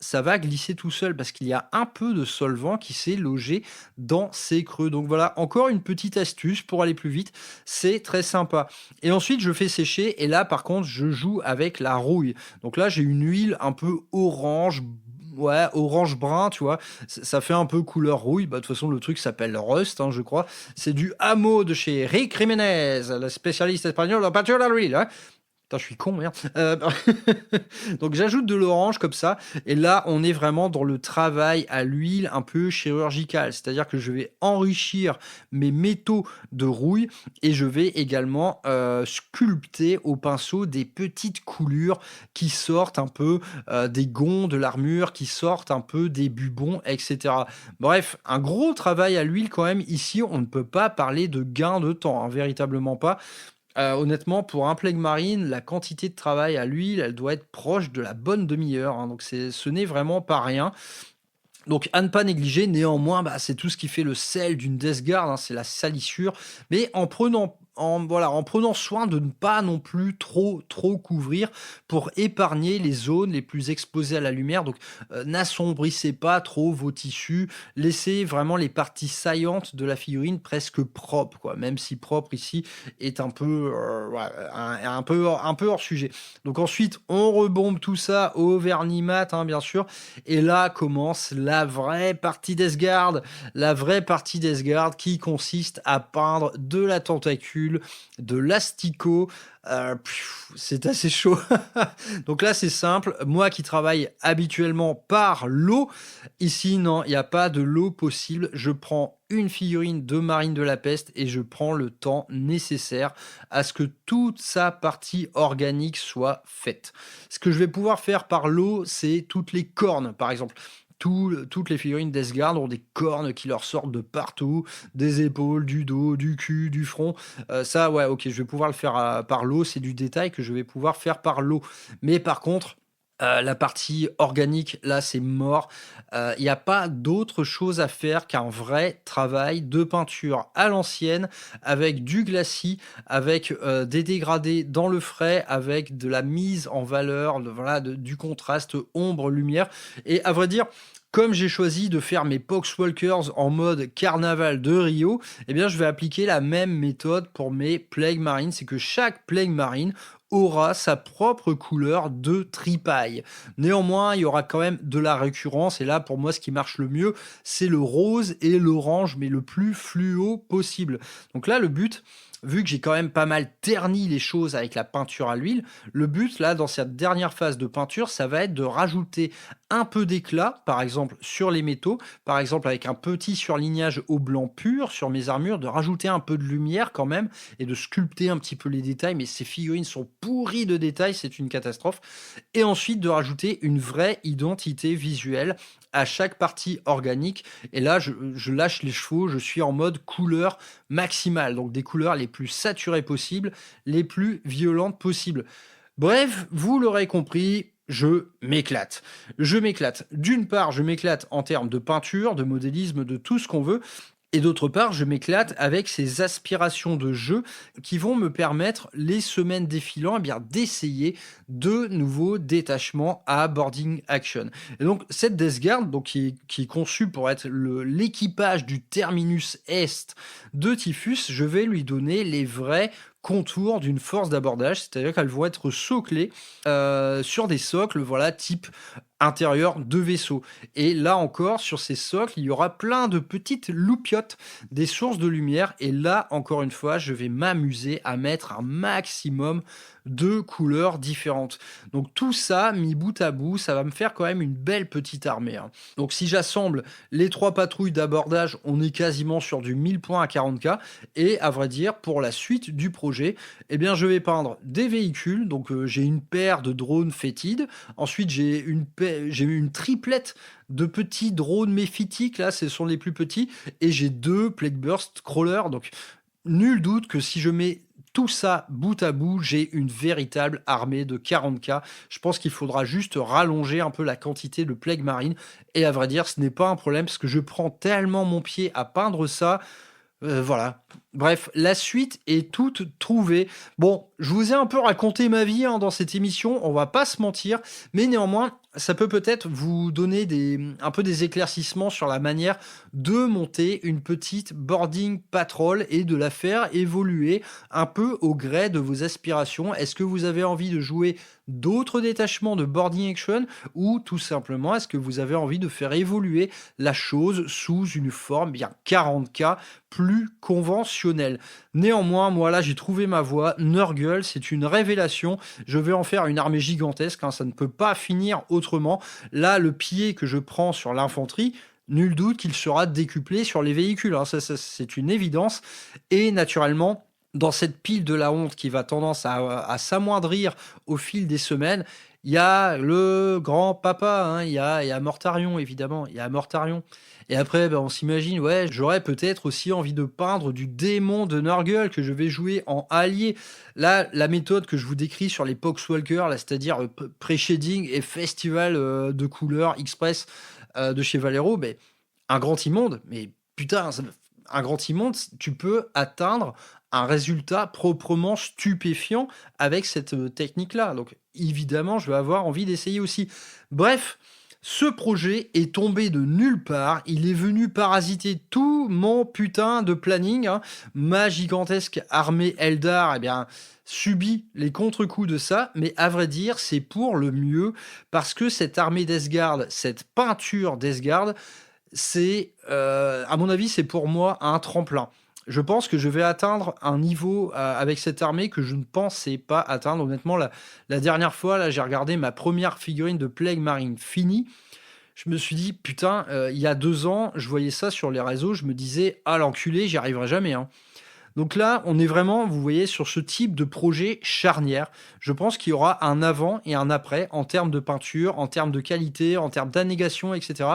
ça va glisser tout seul parce qu'il y a un peu de solvant qui s'est logé dans ces creux. Donc voilà, encore une petite astuce pour aller plus vite. C'est très sympa. Et ensuite, je fais sécher et là, par contre, je joue avec la rouille. Donc là, j'ai une huile un peu orange, ouais, orange brun, tu vois, ça fait un peu couleur rouille. De toute façon, le truc s'appelle Rust, je crois. C'est du Hamo de chez Rick Jiménez, le spécialiste espagnol en peinture à l'huile. Putain, je suis con, merde. Donc j'ajoute de l'orange comme ça, et là on est vraiment dans le travail à l'huile un peu chirurgical, c'est-à-dire que je vais enrichir mes métaux de rouille et je vais également sculpter au pinceau des petites coulures qui sortent un peu des gonds de l'armure, qui sortent un peu des bubons, etc. Bref, un gros travail à l'huile quand même. Ici, on ne peut pas parler de gain de temps, véritablement pas. Honnêtement, pour un plague marine, la quantité de travail à l'huile, elle doit être proche de la bonne demi-heure. Donc ce n'est vraiment pas rien. Donc à ne pas négliger, néanmoins, c'est tout ce qui fait le sel d'une Death Guard, c'est la salissure. Mais en prenant soin de ne pas non plus trop couvrir pour épargner les zones les plus exposées à la lumière. Donc n'assombrissez pas trop vos tissus, laissez vraiment les parties saillantes de la figurine presque propres, quoi. Même si propre ici est un peu un peu hors sujet. Donc ensuite on rebombe tout ça au vernis mat, bien sûr, et là commence la vraie partie Death Guard, qui consiste à peindre de la tentacule, de l'asticot. C'est assez chaud. Donc là c'est simple, moi qui travaille habituellement par l'eau, ici non, il n'y a pas de l'eau possible. Je prends une figurine de Marine de la Peste et je prends le temps nécessaire à ce que toute sa partie organique soit faite. Ce que je vais pouvoir faire par l'eau, c'est toutes les cornes, par exemple. Toutes les figurines Death Guard ont des cornes qui leur sortent de partout, des épaules, du dos, du cul, du front. Ça, ouais, ok, je vais pouvoir le faire par l'eau. C'est du détail que je vais pouvoir faire par l'eau. Mais par contre, la partie organique, là, c'est mort. Il n'y a pas d'autre chose à faire qu'un vrai travail de peinture à l'ancienne, avec du glacis, avec des dégradés dans le frais, avec de la mise en valeur, du contraste ombre-lumière. Et à vrai dire, comme j'ai choisi de faire mes Poxwalkers en mode carnaval de Rio, je vais appliquer la même méthode pour mes Plague Marines. C'est que chaque Plague Marine aura sa propre couleur de tripaille. Néanmoins, il y aura quand même de la récurrence, et là, pour moi, ce qui marche le mieux, c'est le rose et l'orange, mais le plus fluo possible. Donc là, le but, vu que j'ai quand même pas mal terni les choses avec la peinture à l'huile, le but, là, dans cette dernière phase de peinture, ça va être de rajouter un peu d'éclat, par exemple, sur les métaux, par exemple, avec un petit surlignage au blanc pur sur mes armures, de rajouter un peu de lumière quand même, et de sculpter un petit peu les détails, mais ces figurines sont pourries de détails, c'est une catastrophe. Et ensuite, de rajouter une vraie identité visuelle à chaque partie organique. Et là, je lâche les chevaux, je suis en mode couleur maximale, donc des couleurs les plus saturées possibles, les plus violentes possibles. Bref, vous l'aurez compris, je m'éclate. D'une part, je m'éclate en termes de peinture, de modélisme, de tout ce qu'on veut. Et d'autre part, je m'éclate avec ces aspirations de jeu qui vont me permettre, les semaines défilant, d'essayer de nouveaux détachements à boarding action. Et donc, cette Death Guard, qui est conçue pour être l'équipage du Terminus Est de Typhus, je vais lui donner les vrais contours d'une force d'abordage, c'est-à-dire qu'elles vont être soclées sur des socles, type intérieur de vaisseau. Et là encore, sur ces socles, il y aura plein de petites loupiottes, des sources de lumière. Et là, encore une fois, je vais m'amuser à mettre un maximum de couleurs différentes. Donc tout ça, mis bout à bout, ça va me faire quand même une belle petite armée. Donc si j'assemble les 3 patrouilles d'abordage, on est quasiment sur du 1000 points à 40k. Et à vrai dire, pour la suite du projet, eh bien, je vais peindre des véhicules. Donc j'ai une paire de drones fétides. Ensuite, j'ai une triplette de petits drones méphitiques. Là, ce sont les plus petits. Et j'ai 2 Plague Burst Crawlers. Donc nul doute que si je mets tout ça bout à bout, j'ai une véritable armée de 40k. Je pense qu'il faudra juste rallonger un peu la quantité de Plague Marine. Et à vrai dire, ce n'est pas un problème parce que je prends tellement mon pied à peindre ça. Voilà. Bref, la suite est toute trouvée. Bon, je vous ai un peu raconté ma vie dans cette émission, on va pas se mentir, mais néanmoins, ça peut peut-être vous donner un peu des éclaircissements sur la manière de monter une petite boarding patrol et de la faire évoluer un peu au gré de vos aspirations. Est-ce que vous avez envie de jouer d'autres détachements de boarding action ou tout simplement est-ce que vous avez envie de faire évoluer la chose sous une forme bien 40k plus conventionnelle. Néanmoins, moi là j'ai trouvé ma voie. Nurgle, c'est une révélation. Je vais en faire une armée gigantesque, ça ne peut pas finir autrement. Là, le pied que je prends sur l'infanterie, nul doute qu'il sera décuplé sur les véhicules. Ça, c'est une évidence. Et naturellement, dans cette pile de la honte qui va tendance à s'amoindrir au fil des semaines, il y a le grand papa, il y a Mortarion, évidemment, il y a Mortarion. Et après, on s'imagine, ouais, j'aurais peut-être aussi envie de peindre du démon de Nurgle que je vais jouer en allié. Là, la méthode que je vous décris sur les Poxwalkers, là, c'est-à-dire pré-shading et festival de couleurs express de chez Valero, un grand immonde, mais putain, un grand immonde, tu peux atteindre un résultat proprement stupéfiant avec cette technique-là. Donc, évidemment, je vais avoir envie d'essayer aussi. Bref, ce projet est tombé de nulle part. Il est venu parasiter tout mon putain de planning. Ma gigantesque armée Eldar, subit les contre-coups de ça. Mais à vrai dire, c'est pour le mieux. Parce que cette armée d'Esgard, cette peinture d'Esgard, c'est, à mon avis, c'est pour moi un tremplin. Je pense que je vais atteindre un niveau avec cette armée que je ne pensais pas atteindre. Honnêtement, la dernière fois, là, j'ai regardé ma première figurine de Plague Marine finie. Je me suis dit, putain, il y a 2 ans, je voyais ça sur les réseaux, je me disais, ah l'enculé, j'y arriverai jamais. Donc là, on est vraiment, vous voyez, sur ce type de projet charnière. Je pense qu'il y aura un avant et un après en termes de peinture, en termes de qualité, en termes d'annégation, etc.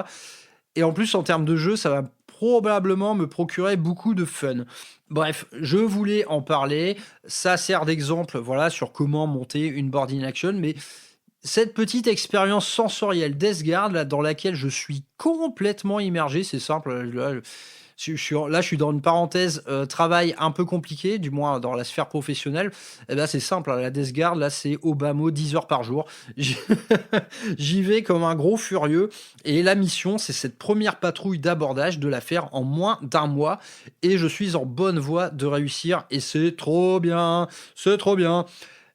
Et en plus, en termes de jeu, ça va probablement me procurer beaucoup de fun. Bref, je voulais en parler. Ça sert d'exemple, voilà, sur comment monter une boarding action, mais cette petite expérience sensorielle d'Esgard, là, dans laquelle je suis complètement immergé, c'est simple, là, je suis dans une parenthèse travail un peu compliqué, du moins dans la sphère professionnelle. C'est simple, la Desgard, là, c'est au bas mot 10 heures par jour. J'y vais comme un gros furieux. Et la mission, c'est cette première patrouille d'abordage, de la faire en moins d'1 mois. Et je suis en bonne voie de réussir. Et c'est trop bien, c'est trop bien.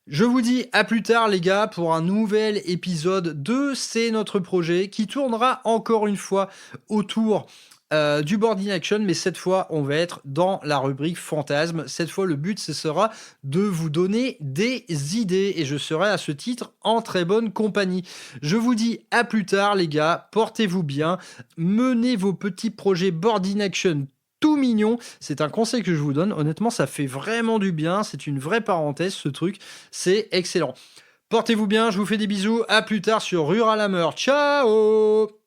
Je vous dis à plus tard les gars pour un nouvel épisode de C'est notre projet qui tournera encore une fois autour du boarding action, mais cette fois on va être dans la rubrique fantasme. Cette fois le but ce sera de vous donner des idées et je serai à ce titre en très bonne compagnie. Je vous dis à plus tard les gars, portez-vous bien, menez vos petits projets boarding action tout mignon, c'est un conseil que je vous donne, honnêtement ça fait vraiment du bien, c'est une vraie parenthèse ce truc, c'est excellent. Portez-vous bien, je vous fais des bisous, à plus tard sur Rural Hammer, ciao.